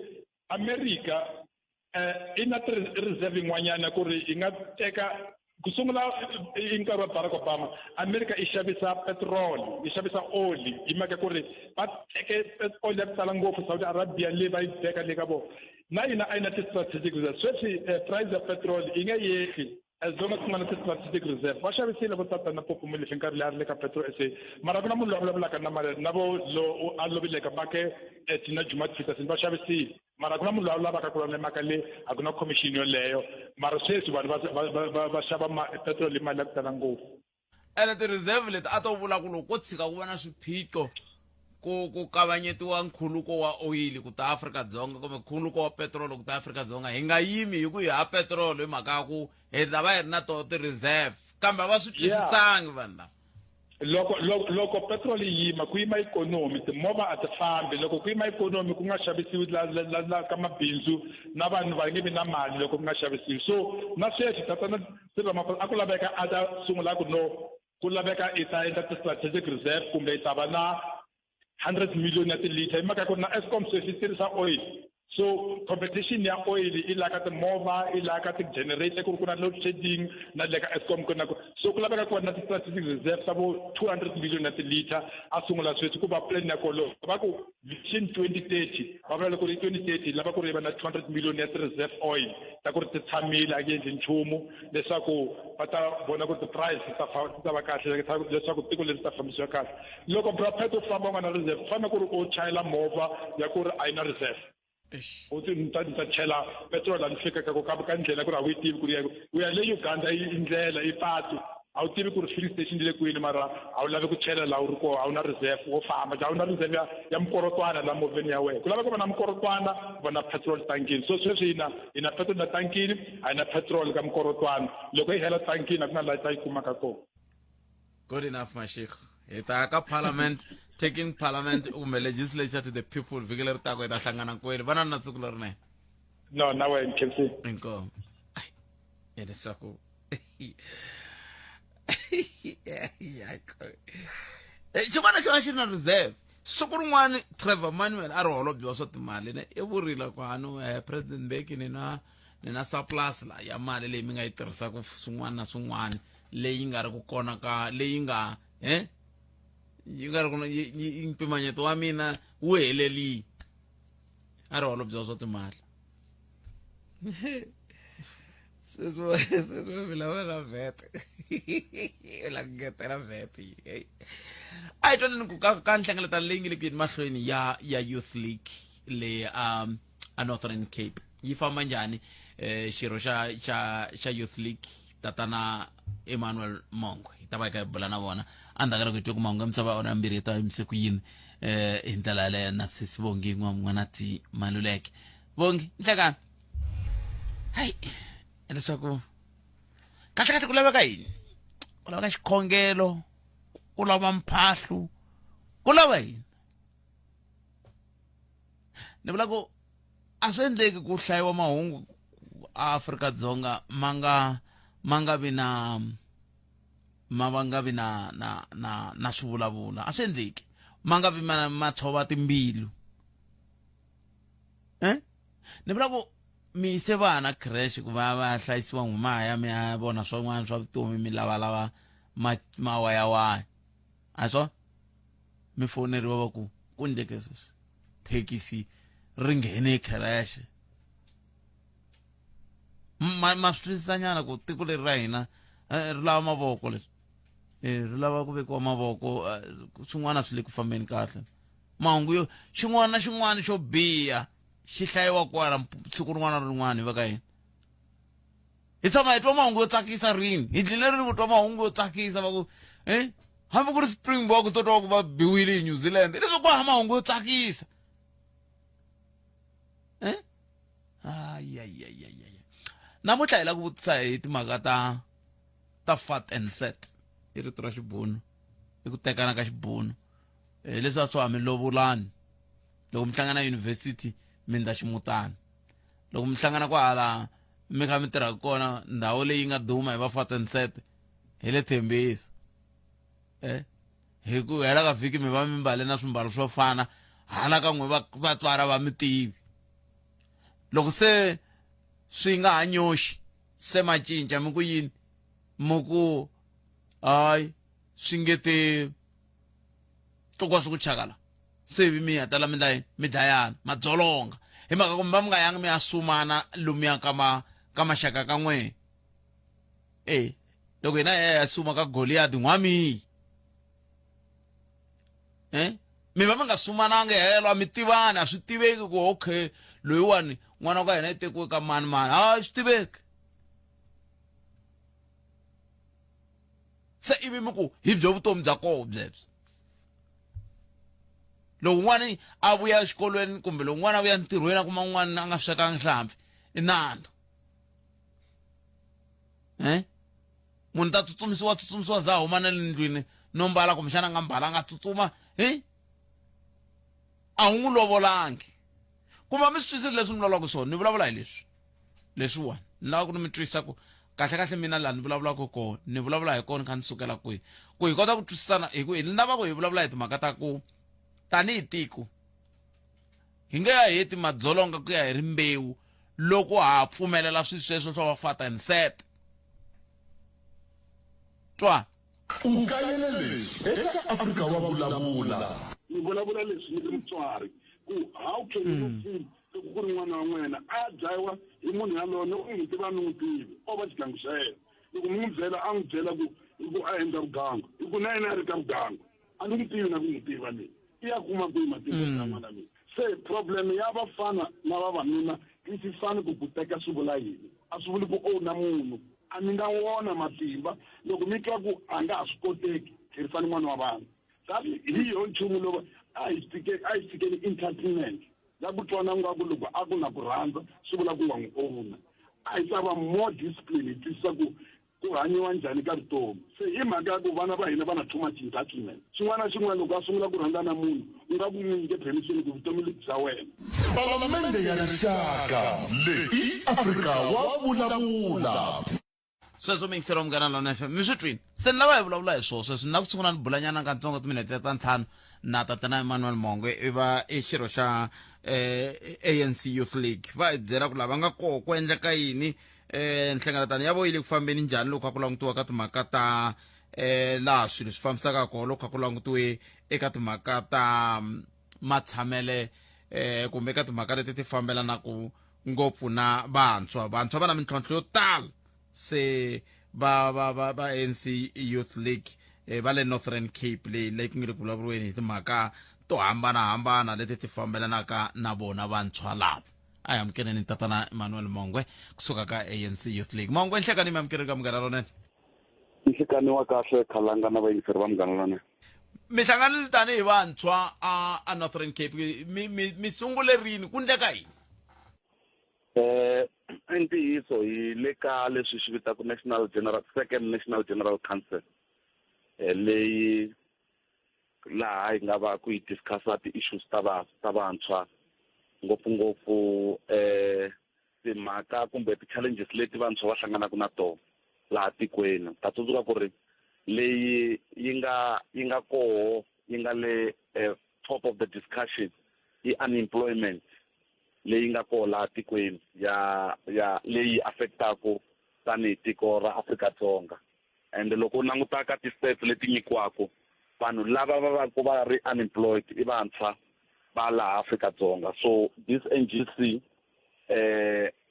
America i na reserve yin'wanyana ku ri yi nga teka ku sungula i nkarhi wa Barack Obama America i xavisa petrol i xavisa oli hi mhaka ku ri va teke oli ya ku tala ngopfu Saudi Arabia leyi va yi veka le ka vona na hina a yi na ti-strategic reserve sweswi price ya petrol yi nge yehli as long as ku nga na ti-strategic reserve va xavisile vo tatana popumile hi nkarhi leyi a ri le ka petrol SA mara ku na munhu loyi a vulavulaka na mali na vo lo a lovileka make tina Jumat Peterson va xavisile mara ku na munhu loyi a lavaka ku lwa mhaka leyi a ku na commission yoleyo mara sweswi vanhu va xava petrol hi mali ya ku tala ngopfu ene ti-reserve leti a to vula ku loko ko tshika ku va na swiphiqo ku kavanyetiwa nkhuluko wa oyili ku ta Afrika-Dzonga kumbe nkhuluko wa petrol ku ta Afrika-Dzonga hi nga yimi hi ku hi ha petrol hi mhaka ya ku hi ta va hi ri na to ti-reserve kambe va swi twisisangi vanhu lava loko petrol yi yima ku yima ikonomi timovha a ti fambi loko ku yima ikonomi ku nga xavisiwi la ka mabindzu na vanhu va nge vi na mali loko ku nga xavisiwi so na sweswi tatana a ku laveka a ta sungula ku laveka i ta endla ti-strategic reserve kumbe i ta va na 100 million ya tilitha hi mhaka ku na Eskom sweswi yi tirhisa oil so competition ya oil i la ka timovha i la ka ti-generator ku ri ku na load shedding na le ka Eskom ku na so ku laveka ku va na ti-strategic reserve ta vo 200 million ya tilitha a sungula sweswi ku va plan ya kolo va ku vision 2030 va vula loko ri 2030 lava ku ri va na 200 million ya ti-reserve oil ta ku ri ti tshamile a nge endli nchumu leswaku va ta vona ku ti-price ta va kahle leswaku tiko leri ta fambisiwa kahle loko brapet u famba u nga na reserve fana ku ri u chayela movha ya ku ri a yi na reserve u ti ni ta chela petrol a ni fika ka ndlela ku ri a wu yi tivi ku ri u ya le Uganda i ndlela i patu a wu tivi ku ri filling station le kwini mara a wu lavi ku chela laha u ri koho a wu na reserve wo famba a wu na reserve ya mikorotwana la movheni ya wena ku lava ku va na mikorotwana ku va na petrol tankini so sweswi hi na petrol na tankini a hi na petrol ka mikorotwana loko yi hela tankini a ku na laha ta yi kumaka kona good enough mashikh hi ta ka parliament taking parliament kumbe legislature to the people vhiki leri tako hi ta hlangana kwele vana na tsiku lerinene no na wena Kemsi inkomo ya leswaku xin'wana xi va xi ri na reserve siku rin'wana Trevor Manuel a ri holobye wa swa timali ne i vurile ku hanu president Mbeki ni na surplus la ya mali leyi mi nga yi tirhisaka swin'wana na swin'wana leyi nga ri ku kona ka leyi nga yi nga ri ku mpimanyeto wa mina wu helelile a ri holobye wa swa timali sweswi vilavula vete u la ku ngetela vete a hi twanani ku ka nhlengeletano leyi nge le ku yeni mahlweni ya youth league le a Northern Cape yi famba njhani xirho xa youth league tatana Emmanuel Mongo hi ta va hi kha hi bula na vona endzhaku ka loko hi twe ku mahungu ya misava ya vona yambirhi yi ta yimise ku yini hi ndlela yaleyo na sesi Vongi n'wanati Maluleke Vongi nhlekani hayi leswaku kahle ku laveka yini u laveka xikhongelo u lava mphahlu u lava yini ni vula ku a swi endleki ku hlayiwa mahungu a Afrika-Dzonga ma nga vi na swivulavula a swi endleki ma nga vi ma tshova timbilu ni vula ku mi yise vana creche ku va ya hlayisiwa n'wimaya mi ya vona swin'wana swa vutomi mi lavalava mawayawaya a swo mi foneriwa va ku ndleke sweswi thekisi ri nghene creche ma swi twisisanyana ku tiko leri ra hina ri lava mavoko leswi ri lava ku vekiwa mavoko swin'wana swi le ku fambeni kahle mahungu yo xin'wana na xin'wana xo biha xi hlayiwa kwala siku rin'wana na rin'wana hi va ka hina hi tshama hi twa mahungu yo tsakisa rini hi dlile rini ku twa mahungu yo tsakisa va ku hambi ku ri Springbok to twa ku va biwile hi New Zealand leswi ku ha mahungu yo tsakisa namuntlha hi la ku vutisa hi timhaka ta fat and set i rito ra xibunu i ku tekana ka xibunu leswi a swo ha mi lovulani loko mi hlangana university mi ndla ximutana loko mi hlangana ku hala mi kha mi tirhaka kona ndhawu leyi nga duma hi va fat and set hi le Thembisi hi ku hela ka vhiki mi va mi mbale na swimbalo swo fana hala ka n'we vatswari va mi tivi loko se swi nga ha nyoxi se ma cinca mi ku yini muku hayi swingeti tokwa swi ku chakala se vi mi hatala mi dlayana madzolonga hi mhaka ku mi va mi nga yangi mi ya sumana lomuya ka maxaka ka n'we loko hina ya suma ka Goliath n'wamiyi mi va mi nga sumananga helo mi tivana a swi tiveki ku okay loyiwani n'wana wa ka hina i tekiwe ka mani a swi tiveki se ivi mi ku hi byo vutomi bya koho byebyo loko n'wana a vuya exikolweni kumbe loko n'wana a vuya ntirhweni a kuma n'wana a nga swekangi hlampfi i nandzu munhu ta tsutsumisiwa za huma na le ndlwini no mbala kumbexana a nga mbala a nga tsutsuma a wu n'wi lovolangi kumbe mi swi twisile leswi mi vulavulaka swona ni vulavula hi leswiwani ni lava ku ni mi twisisa ku kahle mina laha ni vulavulaka kona ni vulavula hi kona kha ni sukela kwihi ku hi kota ku twisisana hi ku hi lava ku hi vulavula hi timhaka ta ku tanihi tiko hi nge ya heti madzolonga ku ya hi rimbewu loko ha pfumelela swilo sweswo swa va fata and set twa u kayele leswi eka Afrika wa vulavula ni vulavula leswi ni ri mutswari ku how can you feel loko ku ri n'wana wa n'wena a dlayiwa hi munhu yaloye u n'wi tiva ni n'wi tivi o va xigangu xa yena loko mi n'wi byela a n'wi byela ku a endla vugangu hi ku na yena a ri ka vugangu a ni n'wi tivi na ku n'wi tiva leyi i ya kuma kwihi matimba ya n'wana mina se problem ya vafana na vavanuna yi si fani ku teka swi vula yini a swi vuli ku na munhu a mi nga wona matimba loko mi twa ku a nga ha swi koteki tirhisani n'wana wa vanhu kasi hi yo nchumu lowu a hi fikeni entertainment ya ku twana ngaku loko a ku na ku rhandza swi vula ku wa n'wi owuna a hi ta va more discipline hi twisisa ku hanyiwa njhani ka vutomi se hi mhaka ya ku vana va hina va na too much entitlement xin'wana na xin'wana loko a sungula ku rhandza na munhu u nga ku n'wi nyike permission ku vutomi bya wena palamende ya rixaka leyi Afrika wa vulavula sweswo mi yingisela Munghana Lonene FM mi swi twini se ni lava hi vulavula hi swona sweswi ni lava ku tshungula ni bulanyana katsongo timinete ta 5 na tatana Emmanuel Mongwe i va i xirho xa ANC Youth League va hi byela ku lava nga koho ku endleka yini nhlengeletano ya voyile ku fambeni njhani loko a ku langutiwa ka timhaka ta laha swilo swi fambisaka koho loko a ku langutiwe eka timhaka ta matshamele kumbe eka timhaka leti ti fambelanaka ngopfu na vantshwa va na mintlhontlho yo tala se va ANC Youth League va le Northern Cape leyi ku nge le ku vulavuriweni hi timhaka to hambanahambana leti ti fambelanaka na vona vantshwa lava a hi amukeleni tatana Emmanuel Mongwe kusuka ka ANC Youth League Mongwe nhlekani mi amukeri ka Munghana Lonene nhlekani wa kahle khalanga na vayingiseri va Munghana Lonene mi hlanganile tanihi vantshwa a Northern Cape mi sungule rini ku ndleka yini ntiyiso hi le ka leswi swi vitaka second national general council leyi laha hi nga va ku yi discussa ti-issues ta vantshwa ngopfungopfu timhaka kumbe ti-challenges leti vantshwa va hlanganaka na tona laha tikweni ta tsundzuka ku ri leyi yi nga koho yi nga le top of the discussion i unemployment leyi nga koho laha tikweni ya leyi affectaku tanihi tiko ra Afrika-Dzonga and loko u langutaka ti-steps leti nyikiwaku vanhu lava va ri unemployed i vantshwa va laha Afrika-Dzonga so this NGC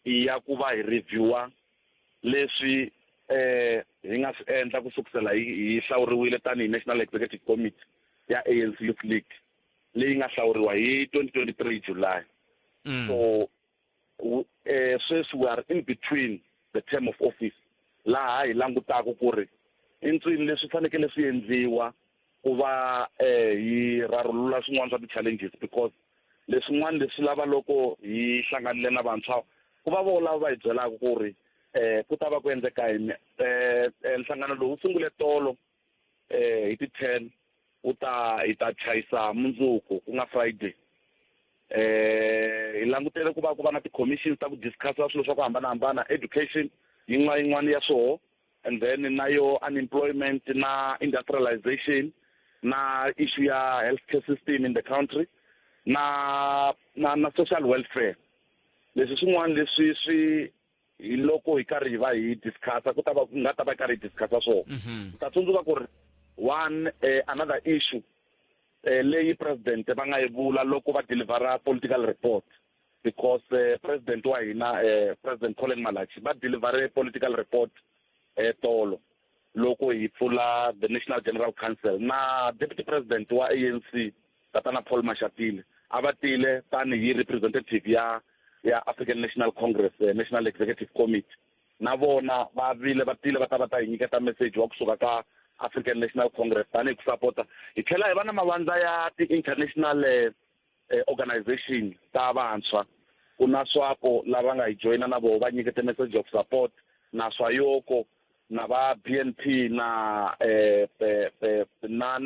i ya ku va hi reviewa leswi hi nga swi endla ku sukusela hi hlawuriwile tanihi National Executive Committee ya ANC Youth League leyi nga hlawuriwa hi 2023 July so sweswi we are in between the term of office laha hi langutaka ku ri intswini leswi fanekele swi endliwa ku va hi rarulula swin'wana swa ti-challenges because leswin'wana leswi lava loko hi hlanganile na vantshwa ku va vo lava va hi byelaka ku ri ku ta va ku endleka yini nhlangano lowu wu sungule tolo hi ti-10 hi ta chayisa mundzuku ku nga Friday hi langutele ku va ku va na ti-commissions ta ku discussa swilo swa ku hambanahambana education yin'wana ya swoho and then na yo unemployment na industrialization na issue ya healthcare system in the country na social welfare leswi swin'wana leswi hi loko hi karhi hi va hi discussa ku nga ta va hi karhi hi discussa swona ta tsundzuka ku ri one another issue leyi president va nga yi vula loko va delivera political report because president wa hina president Colin Malachi va delivere political report tolo loko hi pfula the National General Council na deputy president wa ANC tatana Paul Mashatile avatile tani hi representative ya African National Congress National Executive Committee na vona va vile vatile va ta hi nyiketa message wa kusuka ka African National Congress tani ku supporta hi tlhela hi va na mavandla ya ti-international organization ta vantshwa ku na SWAPO lava nga hi joina na vo va nyikete message of support na SWAYOKO na va BNP na na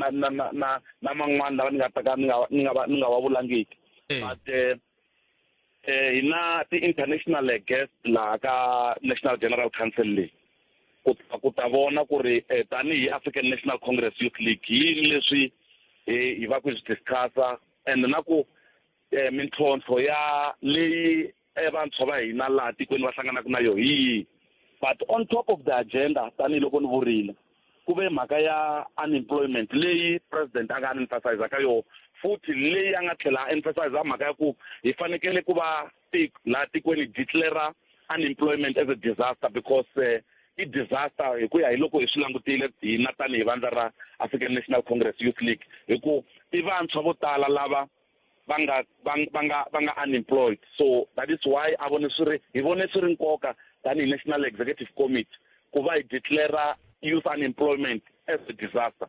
man'wana lava ni nga ta ka ni nga va vulangiki but hina ti-international guest laha ka National General Council leyi ku ta vona ku ri tanihi African National Congress Youth League hi leswi hi va ku swi discussa and na ku mintlhontlho ya leyi vantshwa va hina laha tikweni va hlanganaka na yo hi but on top of the agenda tanihiloko ni vurile ku ve mhaka ya unemployment leyi president a nga emphasize ka yo futhi leyi a nga tlhela emphasize mhaka ya ku hi fanekele ku va laha tikweni declare unemployment as a disaster because i disaster hi ku ya hi loko hi swi langutile hina tanihi vandla ra African National Congress Youth League hi ku i vantshwa vo tala lava va nga unemployed so that is why hi vone swi ri nkoka tanihi National Executive Committee ku va hi declare youth unemployment as a disaster.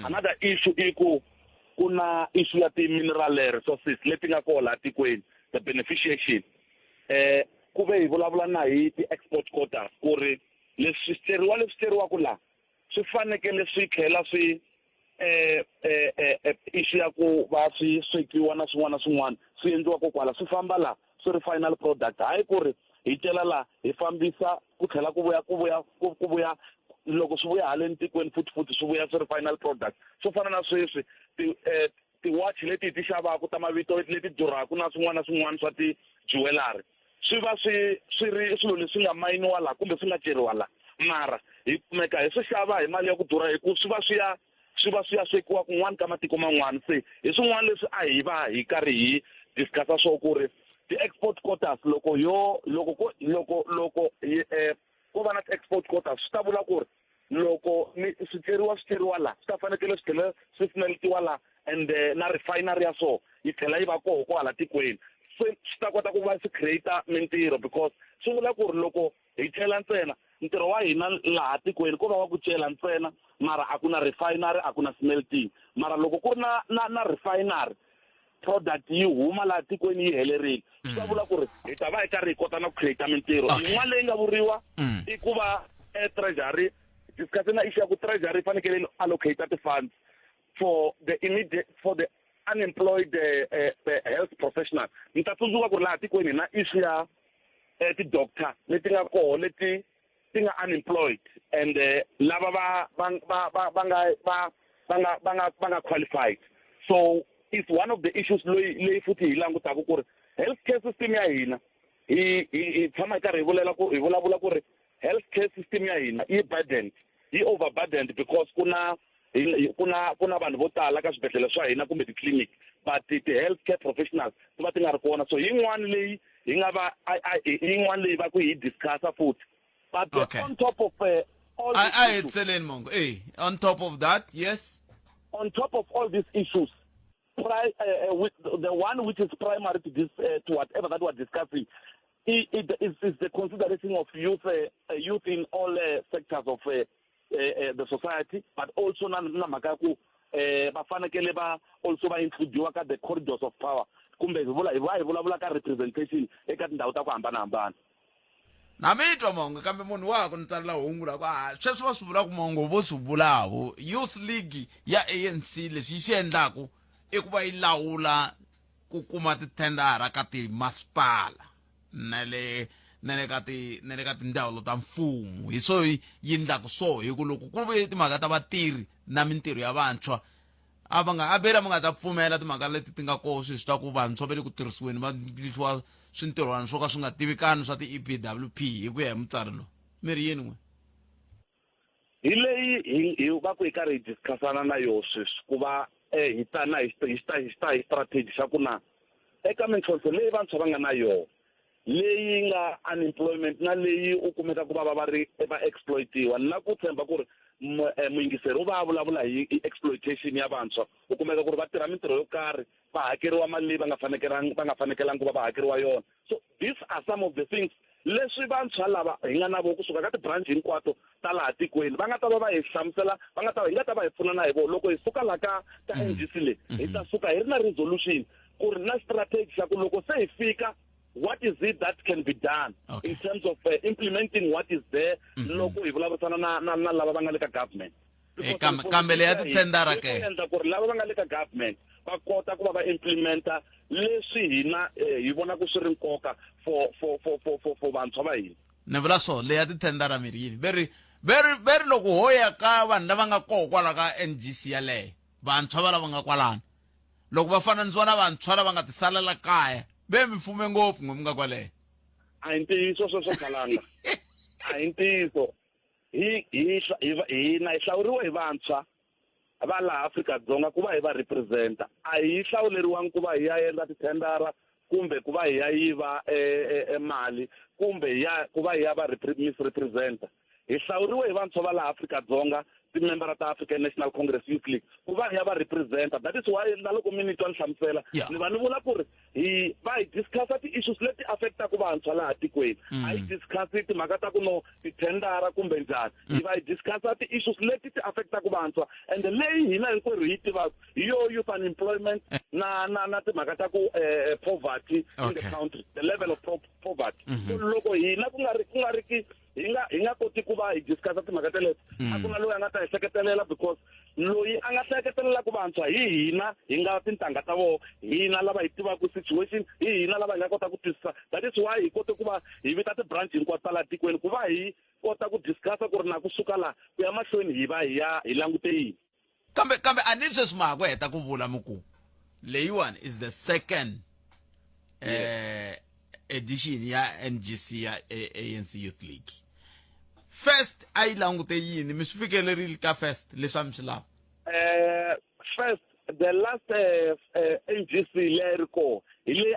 Another issue i ku kuna issue ya ti-mineral resources leti nga koho laha tikweni the beneficiation ku ve hi vulavula na hi ti-export quotas ku ri leswi switeriwaku laha swi fanekele swi tlhela swi issue ya ku va swi swekiwa na swin'wana swi endliwa ko kwala swi famba laha swi ri final product hayi ku ri hi tela laha hi fambisa ku tlhela ku vuya loko swi vuya haleni tikweni futhi swi vuya swi ri final product swo fana na sweswi ti-watch leti ti xavaku ta mavito leti durhaku na swin'wana swa ti-jewelry swi va swi ri swilo leswi nga mayiniwa laha kumbe swi nga ceriwa laha mara hi kumeka hi swi xava hi mali ya ku durha hi ku swi va swi ya swekiwa kun'wana ka matiko man'wana se hi swin'wana leswi a hi va hi karhi hi discussa swo ku ri ti-export quotas loko ko va na ti-export quotas swi ta vula ku ri loko swi ceriwa laha swi ta fanekele swi tlhela swi smeltiwa laha and na refinery ya so yi tlhela yi va koho kwahala tikweni swi ta kota ku va swi create mintirho because swi vula ku ri loko hi chela ntsena ntirho wa hina laha tikweni ko va wa ku chela ntsena mara a ku na refinery a ku na smelting mara loko ku ri na refinery product yi huma laha tikweni yi helerile swi ta vula ku ri hi ta va hi karhi hi kota na ku create mintirho yin'wana leyi nga vuriwa i ku va treasury discuss na issue ya ku treasury fanekele allocate ti-funds for the unemployed health professionals ni ta tsundzuka ku ri laha tikweni na issue ya ti-doctor leti nga koho leti ti nga unemployed and lava va nga qualified so it's one of the issues leyi futhi hi langutaku ku ri healthcare system ya hina hi tshama hi karhi hi vulavula ku ri healthcare system ya hina yi overburdened because kuna vanhu vo tala ka swibedhlele swa hina kumbe titliliniki but ti-healthcare professionals ti va ti nga ri kona so yin'wana leyi leyi va ku hi discussa futhi but on top of all Mongo on top of that yes on top of all these issues with the one which is primary to this to whatever that we're discussing is the consideration of youth in all sectors of the society but also na mhaka ku va fanekele va also va includiwa ka the corridors of power kumbe hi vulavula ka representation eka tindhawu ta ku hambanahambana na mitwa Mongo kambe munhu wa ku ni tsalela hungu la ku sweswi va swi vulaku Mongo vo swi vulaku youth league ya ANC leswi yi swi endlaku i ku va yi lawula ku kuma tithendara ka timasipala na le ka tindhawu ta mfumo hi swo yi endlaku so hi ku loko ku ve timhaka ta vatirhi na mintirho ya vantshwa a bera va nga ta pfumela timhaka leti ti nga koho sweswi ta ku vantshwa va le ku tirhisiweni va ndliwa swintirhwana swo ka swi nga tivikani swa ti-EPWP hi ku ya hi mutsari lowu mi ri yini n'we hi leyi hi va ku hi karhi hi discussana na yo sweswi ku va hi ta na hi strategy xa ku na eka mintlhontlho leyi vantshwa va nga na yona leyi nga unemployment na leyi u kumeka ku va ri va exploitiwa na ku tshemba ku ri muyingiseri u va vulavula hi exploitation ya vantshwa u kumeka ku ri va tirha mintirho yo karhi va hakeriwa mali leyi va nga fanekelanga ku va hakeriwa yona. So these are some of the things leswi vantshwa lava hi nga na vo kusuka ka ti-branch hinkwato ta laha tikweni va nga ta va hi hlamusela hi nga ta va hi pfuna na hi vo loko hi suka laha ka NGC leyi hi ta suka hi ri na resolution ku ri na strategy xa ku loko se hi fika what is it that can be done in terms of implementing what is there loko hi vulavurisana na lava va nga le ka government. Kambe leyi ya titendara ke endla ku ri lava va nga le ka government va kota ku va va implementa leswi hina hi vona ku swi ri nkoka for vantshwa va hina. ni vula so leyi ya titendara mi ri yini very loko ho ya ka vanhu lava nga koho kwala ka NGC yaleyo vantshwa va lava nga kwalana loko va fana ndzi vona vantshwa lava nga tisalela kaya ve mi fume ngopfu n'we mi nga kwaleyo a hi ntiyiso sweswo khalanga a hi ntiyiso hina hi hlawuriwe hi vantshwa va laha Afrika-Dzonga ku va hi va representa a hi hlawuleriwangi ku va hi ya endla tithendara kumbe ku va hi ya yiva mali kumbe ku va hi ya va misrepresenta hi hlawuriwe hi vantshwa va laha Afrika-Dzonga timembara ta African National Congress Youth League ku va hi ya va representa. That is why na loko mi ni twa ni hlamusela ni va ni vula ku ri hi va hi discussa ti-issues leti affectaku vantshwa laha tikweni a hi discussi timhaka ta ku no tithendara kumbe njhani hi va hi discussa ti-issues leti ti affectaku vantshwa and leyi hina hinkwerhu hi tivaku hi yo youth unemployment na timhaka ta ku poverty in the country, the level of poverty. So loko hina ku nga ri ki hi nga koti ku va hi discussa timhaka teleto a ku na loyi a nga ta hi hleketelela because loyi a nga hleketelela ku vantshwa hi hina hi nga tintangha ta vona hina lava hi tivaka situation hi hina lava hi nga kota ku twisisa. That is why hi kote ku va hi vita ti-branch hinkwato ta laha tikweni ku va hi kota ku discussa ku ri na kusuka laha ku ya mahlweni hi va hi langute yini. kambe a ni sweswi ma ha ku heta ku vula muku leyiwani is the second edition ya NGC ya ANC Youth League. First a yi langute yini mi swi fikelerile ka first leswi a mi swi lava? First the last NGC leyi ri koho hi leyi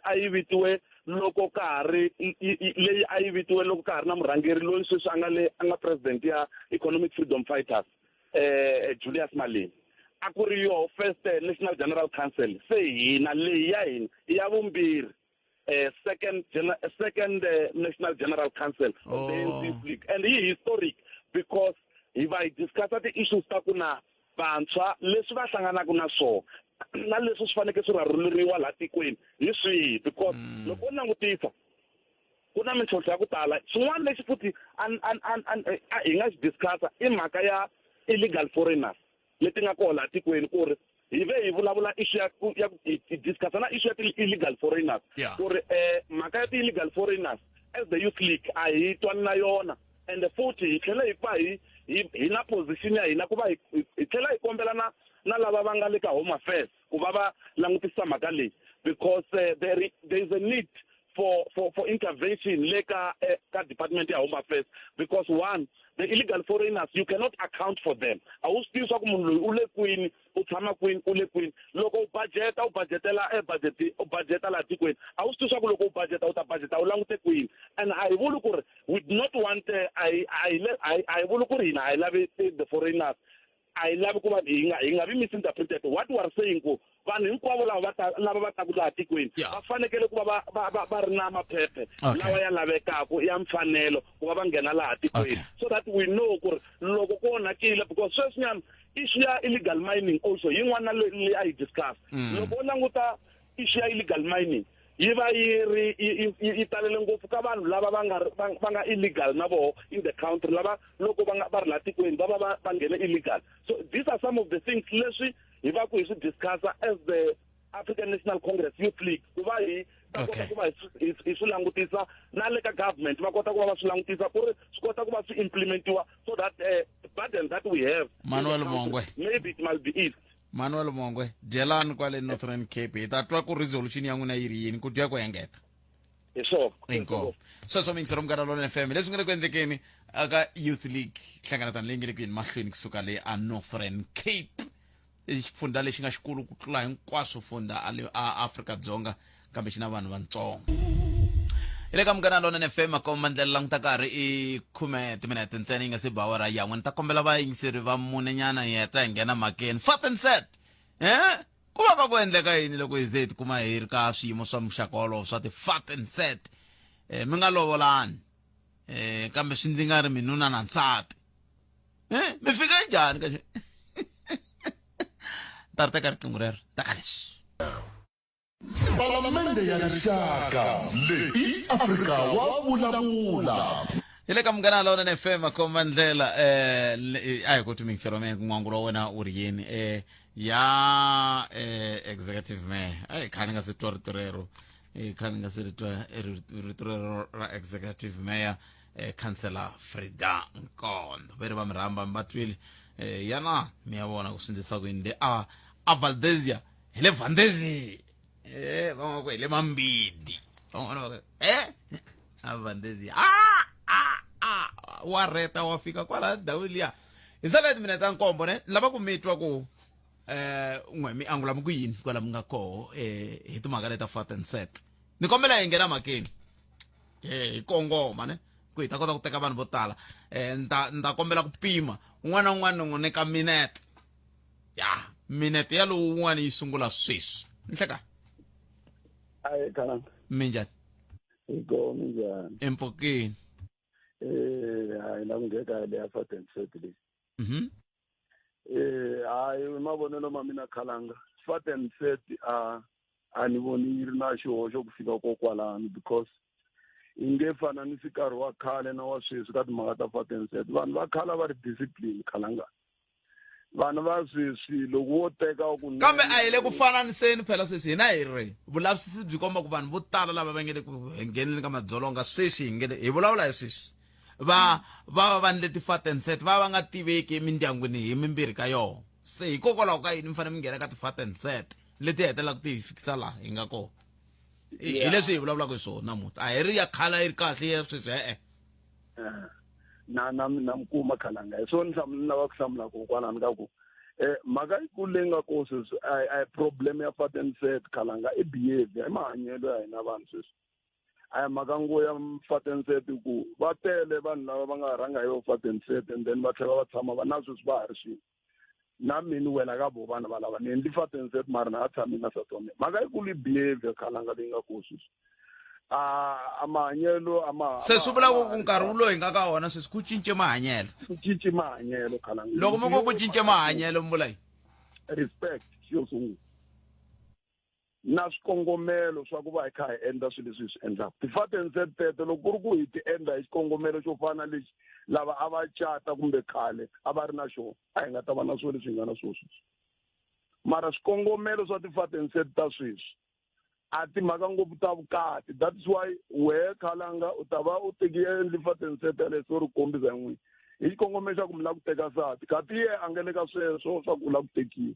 a yi vitiwe loko ka ha ri leyi a yi vitiwe loko ka ha ri na murhangeri loyi sweswi a nga president ya Economic Freedom Fighters Julius Malema a ku ri yo first National General Council se hina leyi ya hina ya vumbirhi second National General Council of the ANC League and he historic because hi va hi discussa ti-issues ta ku na vantshwa leswi va hlanganaka na swona na leswi swi fanekele swi rhurheriwa laha tikweni hi swihi because loko u langutisa ku na mintlhontlho ya ku tala xin'wana lexi futhi hi nga xi discussa i mhaka ya illegal foreigners leti nga koho laha tikweni ku ri hi ve hi vulavula issue ya hi discussa na issue ya ti-illegal foreigners ku ri mhaka ya ti-illegal foreigners as the Youth League a hi twani na yona and futhi hi tlhela hi pa hi na position ya hina ku va hi tlhela hi kombela na lava va nga le ka Home Affairs ku va va langutisa mhaka leyi because there is a need for intervention le ka Department ya Home Affairs because one, the illegal foreigners you cannot account for them. A wu swi tivi swa ku munhu loyi u le kwini u tshama kwini u le kwini loko u budgetela u budgeta laha tikweni a wu swi tivi swa ku loko u budgeta u ta budgeta u langute kwini and a hi vuli ku ri we do not want a hi vuli ku ri hina a hi lavi the foreigners a hi lavi ku va hi nga vi misinterpreted what we are saying ku vanhu hinkwavo lava va taku laha tikweni va fanekele ku va va ri na maphephe lawa ya lavekaka ya mfanelo ku va va nghena laha tikweni so that we know ku ri loko ku onhakile because sweswinyana issue ya illegal mining also yin'wana leyi a yi discuss loko u languta issue ya illegal mining yi va yi talele ngopfu ka vanhu lava va nga illegal na voho in the country lava loko va ri laha tikweni va nghene illegal. So these are some of the things leswi hi va ku hi swi discussa as the African National Congress Youth League ku va hi ta kota ku va hi swi langutisa na le ka government va kota ku va swi langutisa ku ri swi kota ku va swi implementiwa so that burden that we have Manuel Mongwe maybe it must be eased. Manuel Mongwe jelani kwale Northern Cape hi ta twa ku resolution ya n'wina yi ri yini ku twa ku engeta hi swona inkomo sweswo mingisero mugara lona FM leswi nga le ku endlekeni aka youth league hlanganatani leyi nga le ku yini mahlweni kusuka le a Northern Cape xifundza lexi nga xikulu ku tlula hinkwaswo funda a Afrika-Dzonga kambe xi na vanhu vantsongo ile ka mugana lona FM akoma ndlela languta karhi i 10 timinete ntsena yi nga se ba awara yan'we ni ta kombela vayingiseri va munenyana hi heta hi nghena makeni fat and set ku va ka ku endleka yini loko hi ze hi tikuma hi ri ka swiyimo swa muxaka wolowo swa ti fat and set mi nga lovolani kambe swi ndzi nga ri minuna na nsati mi fika njhani ka ta ri teka riqingho rero taka leswi Palamende ya rixaka leyi Afrika wa vulavula. ile ka mugana lona na FM akoma ndlela ayi ku tumingisero me n'wangu lo wena u ri yini ya executive mayor ayi khani nga se twa ritirero khani nga se twa ritirero ra executive mayor councillor Frida Nkondo veri va mirhamba mbatwile yana mi ya vona ku swindlisa ku yini le a Valdezia hele Vandezi vamos ku hele Mambidi vona a Vandezia wa reta wa fika kwala ndhawini liya hi sala timinete ta nkombo ne lava ku mitwa ku n'we mi angula mi ku yini kwala mi nga koho hi timhaka leta fat and set ni kombela hi nghena makeni hi kongoma ne ku hi ta kota ku teka vanhu vo tala ni ta kombela ku pima un'wana na un'wana ni n'wi nyika minete ya minete ya lowu un'wana yi sungula sweswi ni hleka ayi kananga minjhani iko minjhani empokeni hayi la ngeka le ya fat and set le hayi mavonelo ma mina khalanga fat and set a ni voni yi ri na xihoxo ku fika kokwalano because i nge fananisi nkarhi wa khale na wa sweswi ka timhaka ta fat and set vanhu va khala va ri discipline khalanga vanhu va sweswi loko wo teka ku kambe a hi le ku fananiseni phela sweswi hina hi ri vulavisisi byi komba ku vanhu vo tala lava va nge le ku ngheneni ka madzolonga sweswi hi vulavula hi sweswi va ni le ti-fat and set va nga tiveki emindyangwini hi mimbirhi ka yona se hikokwalaho ka yini mi fanele mi nghena ka ti-fat and set leti hetelaka ti hi fikisa laha hi nga kona hi leswi hi vulavulaka hi swona namuntlha a hi ri ya khala yi ri kahle ya sweswi na mkuma khalanga hi swona ni lava ku hlamula kokwalano ka ku mhaka yikulu leyi nga koho sweswi a problem ya fat and set khalanga i behavior i mahanyelo ya hina vanhu sweswi a hi mhaka ngo ya fat and set ku va tele vanhu lava va nga rhanga yo fat and set and then va tlhela va tshama va na sweswi va ha ri swilo na mini wena ka vo vanhu valava ni endli fat and set mara na ha tshami na satome mhaka yikulu i behavior khalanga leyi nga koho sweswi a mahanyelo se swi vula ku nkarhi lowu hi nga ka wona sweswi ku cince mahanyelo ku cince mahanyelo khalanga loko mi ku cince mahanyelo mi vula yini respect xo sungula na swikongomelo swa ku va hi kha hi endla swilo leswi hi swi endlaka ti-fat and set teto loko ku ri ku hi ti endla hi xikongomelo xo fana lexi lava a va cata kumbe khale a va ri na xona a hi nga ta va na swilo leswi hi nga na swona sweswi mara swikongomelo swa ti-fat and set ta sweswi a timhaka ngopfu ta vukati that's why wehe khalanga u ta va u teki endli fat and set leswi u ri kombisa hi n'wini hi xikongomelo xa ku mi lava ku teka nsati kati ye a nga le ka sweswo swa ku u lava ku tekiwa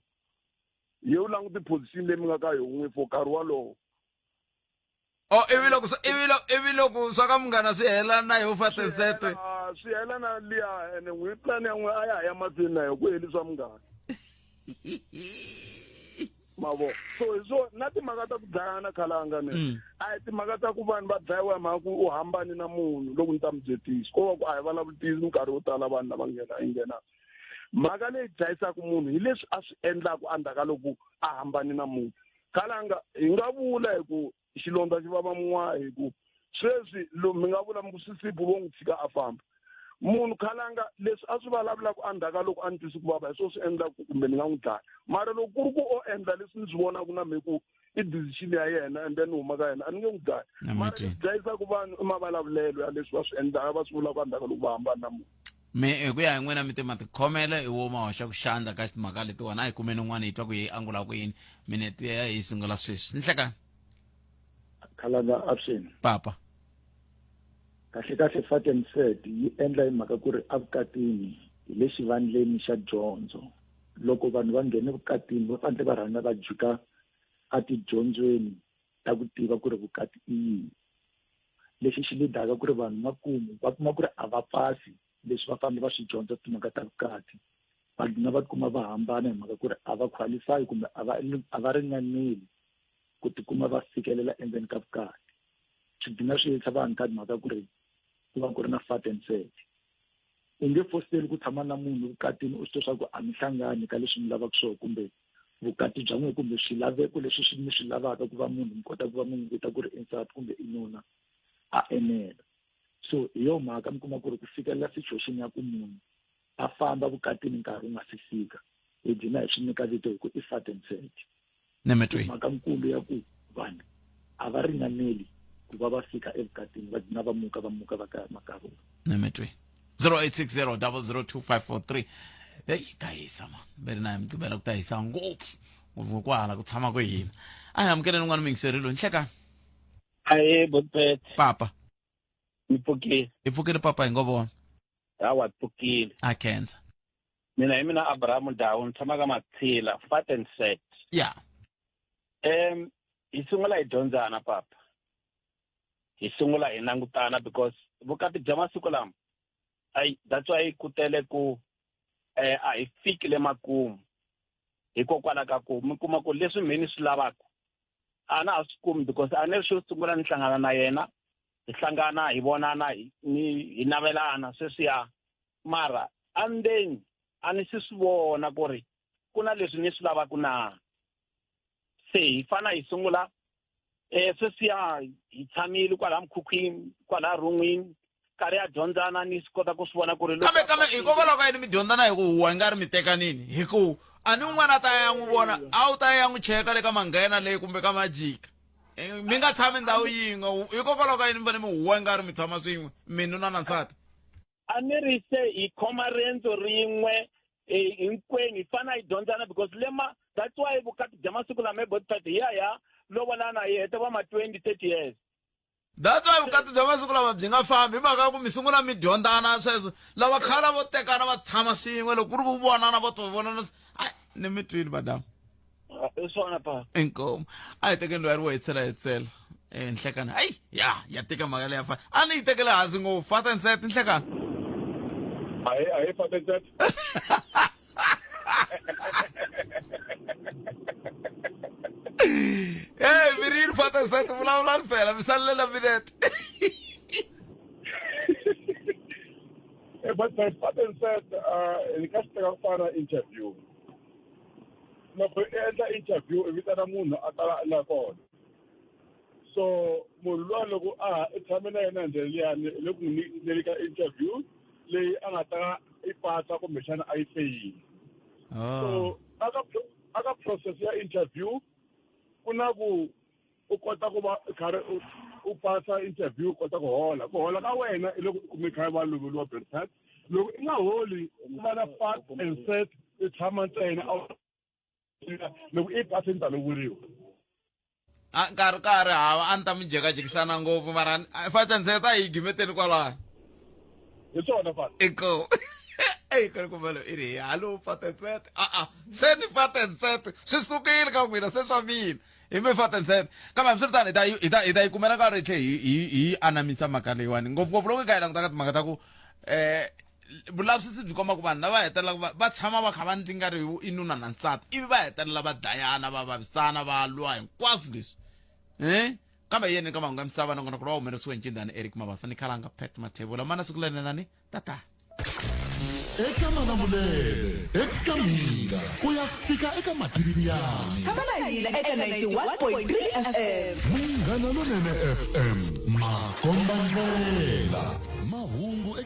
ye u languti position leyi mi nga ka yon'we for nkarhi walowo ivi loko swa ka munghana swi hela na yo fat and set swi hela na liya ene n'wi plan ya n'we a ya ha ya mahlweni na yo ku heli swa munghana mavo so hi so na timhaka ta ku dlayana khalanga ne a hi timhaka ta ku vanhu va dlayiwa hi mhaka ku u hambani na munhu loko ni ta mi byetisa ko va ku a hi vulavutisi minkarhi yo tala vanhu lava nghenaka mhaka leyi dlayisaka munhu hi leswi a swi endlaka endzhaku loko a hambani na munhu khalanga hi nga vula hi ku xilondza xi vava mun'wana hi ku sweswi mi nga vula mi ku sisipu vo n'wi tshika a famba munhu khalanga leswi a swi vulavulaka endzhaku loko a ni twisi ku vava hi swona swi endlaka kumbe ni nga n'wi dlaya mara loko ku ri ku o endla leswi ni swi vonaka na mi ku i decision ya yena and then ni huma ka yena a ni nge n'wi dlaya mara leswi dlayisaka vanhu i mavulavulelo ya leswi va swi endlaka va swi vulaka endzhaku loko va hambana na munhu mi hi ku ya hi n'wina mi ti khomela hi wo ma hoxa ku xandla ka timhaka letiwani a hi kumeni n'wana hi twa ku hi angula ku yini minete ya hi sungula sweswi ni hlekani khalanga avuxeni papa kahle fat and set yi endla hi mhaka ku ri evukatini hi le xivandleni xa dyondzo loko vanhu va nghene vukatini va fanele va rhanga va jika atidyondzweni ta ku tiva ku ri vukati i yini lexi xi lidaka ku ri vanhu makumu va kuma ku ri a va pasi leswi va fanele va swi dyondza timhaka ta vukati, va dlina va tikuma va hambana hi mhaka ku ri a va qualify kumbe a va ringaneli ku tikuma va fikelela endzeni ka vukati. Swi dlina swi yisa vanhu ka mhaka ku ri ku va ku ri na fat and set. U nge fositeli ku tshama na munhu vukatini u swi twa swa ku a mi hlangani ka leswi mi lavaka swona kumbe vukati bya n'wina kumbe swilaveko leswi swi mi swi lavaka ku va munhu mi kota ku va mi n'wi ku ri insati kumbe inuna a enela. So hi yo mhaka mi kuma ku ri ku fikelela situation ya ku munhu a famba vukatini nkarhi wu nga si fika hi dina hi swi nyika vito hi ku i fat and set. Mhaka nkulu ya ku vanhu a va ringaneli ku va va fika evukatini va dina va muka va kaya makarhula. Nemetwe 0860002543. Hey tayisa ma beri na mgibela ku tayisa ngopfu kwala ku tshama ku hina. Ayi amkeleni n'wana mingiserilo nhleka. Hayi Bootpet Papa ipfukile papa ingobona hawa pfukile a cancer mina Abraham Dawu tshama ka Mathila fat and set. Yeah. Hi sungula hi dyondzana papa, hi sungula hi langutana because vukati bya masiku lama that's why ku tele ku a hi fikile makumu hikokwalaho ka ku mi kuma ku leswi mina swi lavaka a na a swi kumi because a ni ri xo sungula ni hlangana na yena hi hlangana hi vonana hi navelana sweswiya mara and then a ni swi vona ku ri ku na leswi ni swi lavaka na se hi fana hi sungula sweswiya hi tshamile kwala mukhukhwini kwala run'wini karhi ya dyondzana ni swi kota ku swi vona ku ri kambe hikokwalaho ka yini mi dyondzana hi ku huwa hi nga ri mi tekanini hi ku a ni un'wana ta ya n'wi vona a wu ta ya n'wi cheka le ka manghena leyi kumbe ka majika mi nga tshami ndhawu yin'we hikokwalaho ka yini mi fane mi huwa hi nga ri mi tshama swin'we minuna na nsati. A ni ri se hi khoma rendzo rin'we hinkwenu hi fana hi dyondzana because that's why vukati bya masiku lama eBootpet ya lovolana hi heta va ma 20-30 years. That's why vukati bya masiku lama byi nga fambi hi mhaka ku mi sungula mi dyondzana sweswo lava khala vo tekana va tshama swin'we loko ku ri ku vonana vo to vonana ni mi twini madam i swona pa inkomo a hi tekeni loyi a ri wo hetsela nhlekani hayi ya teka mhaka leyi ya fa a ni yi tekele hansi ngopfu fat and set nhlekani hayi fat and set hey mirini fat and set vulavula ni phela mi salela minete but fat and set ni ka swi teka ku fana interview loko i endla interview i vitana munhu a tala la kona so munhu loyi loko i tshame na yena ndlela liyani loko ni ka interview leyi a nga ta i pasa kumbexana a yi feyili so aka process ya interview ku na ku u kota ku va karhi u pasa interview u kota ku hola ka wena i loko mi kha va loveliwa Bootpet loko i nga holi ku va na fat and set i tshama ntsena loko i pasi ni ta loveriwa karhi hava a ni ta mi jekajekisana ngopfu mara fat and set a hi gimeteni kwalano hi swona fat inkomo kari kumelo i ri hallo fat and set se ni fat and set swi sukile ka n'wina se swa mina hi mi fat and set kambe hambiswiritano hi ta yi kumela ka riche hi anamisa mhaka leyiwani ngopfungopfu loko hi ka hi langutaka timhaka ta ku vulavisisi byi komba ku vanhu lava hetelela va tshama va kha va ndli nga ri i nuna na nsati ivi va hetelela va dlayana va vavisana va lwa hinkwaswo leswi kambe yeni ka mahungu ya misava nongona ku va humelerisiwe hi ncindani Eric Mabasa ni khalanga Pat Mathebula mana siku lenenani tata eka Malamulele eka Mina ku ya fika eka Matiriyani tshama na hina eka 91.3 FM Munghana Lonene FM Makombandlela mahungu eka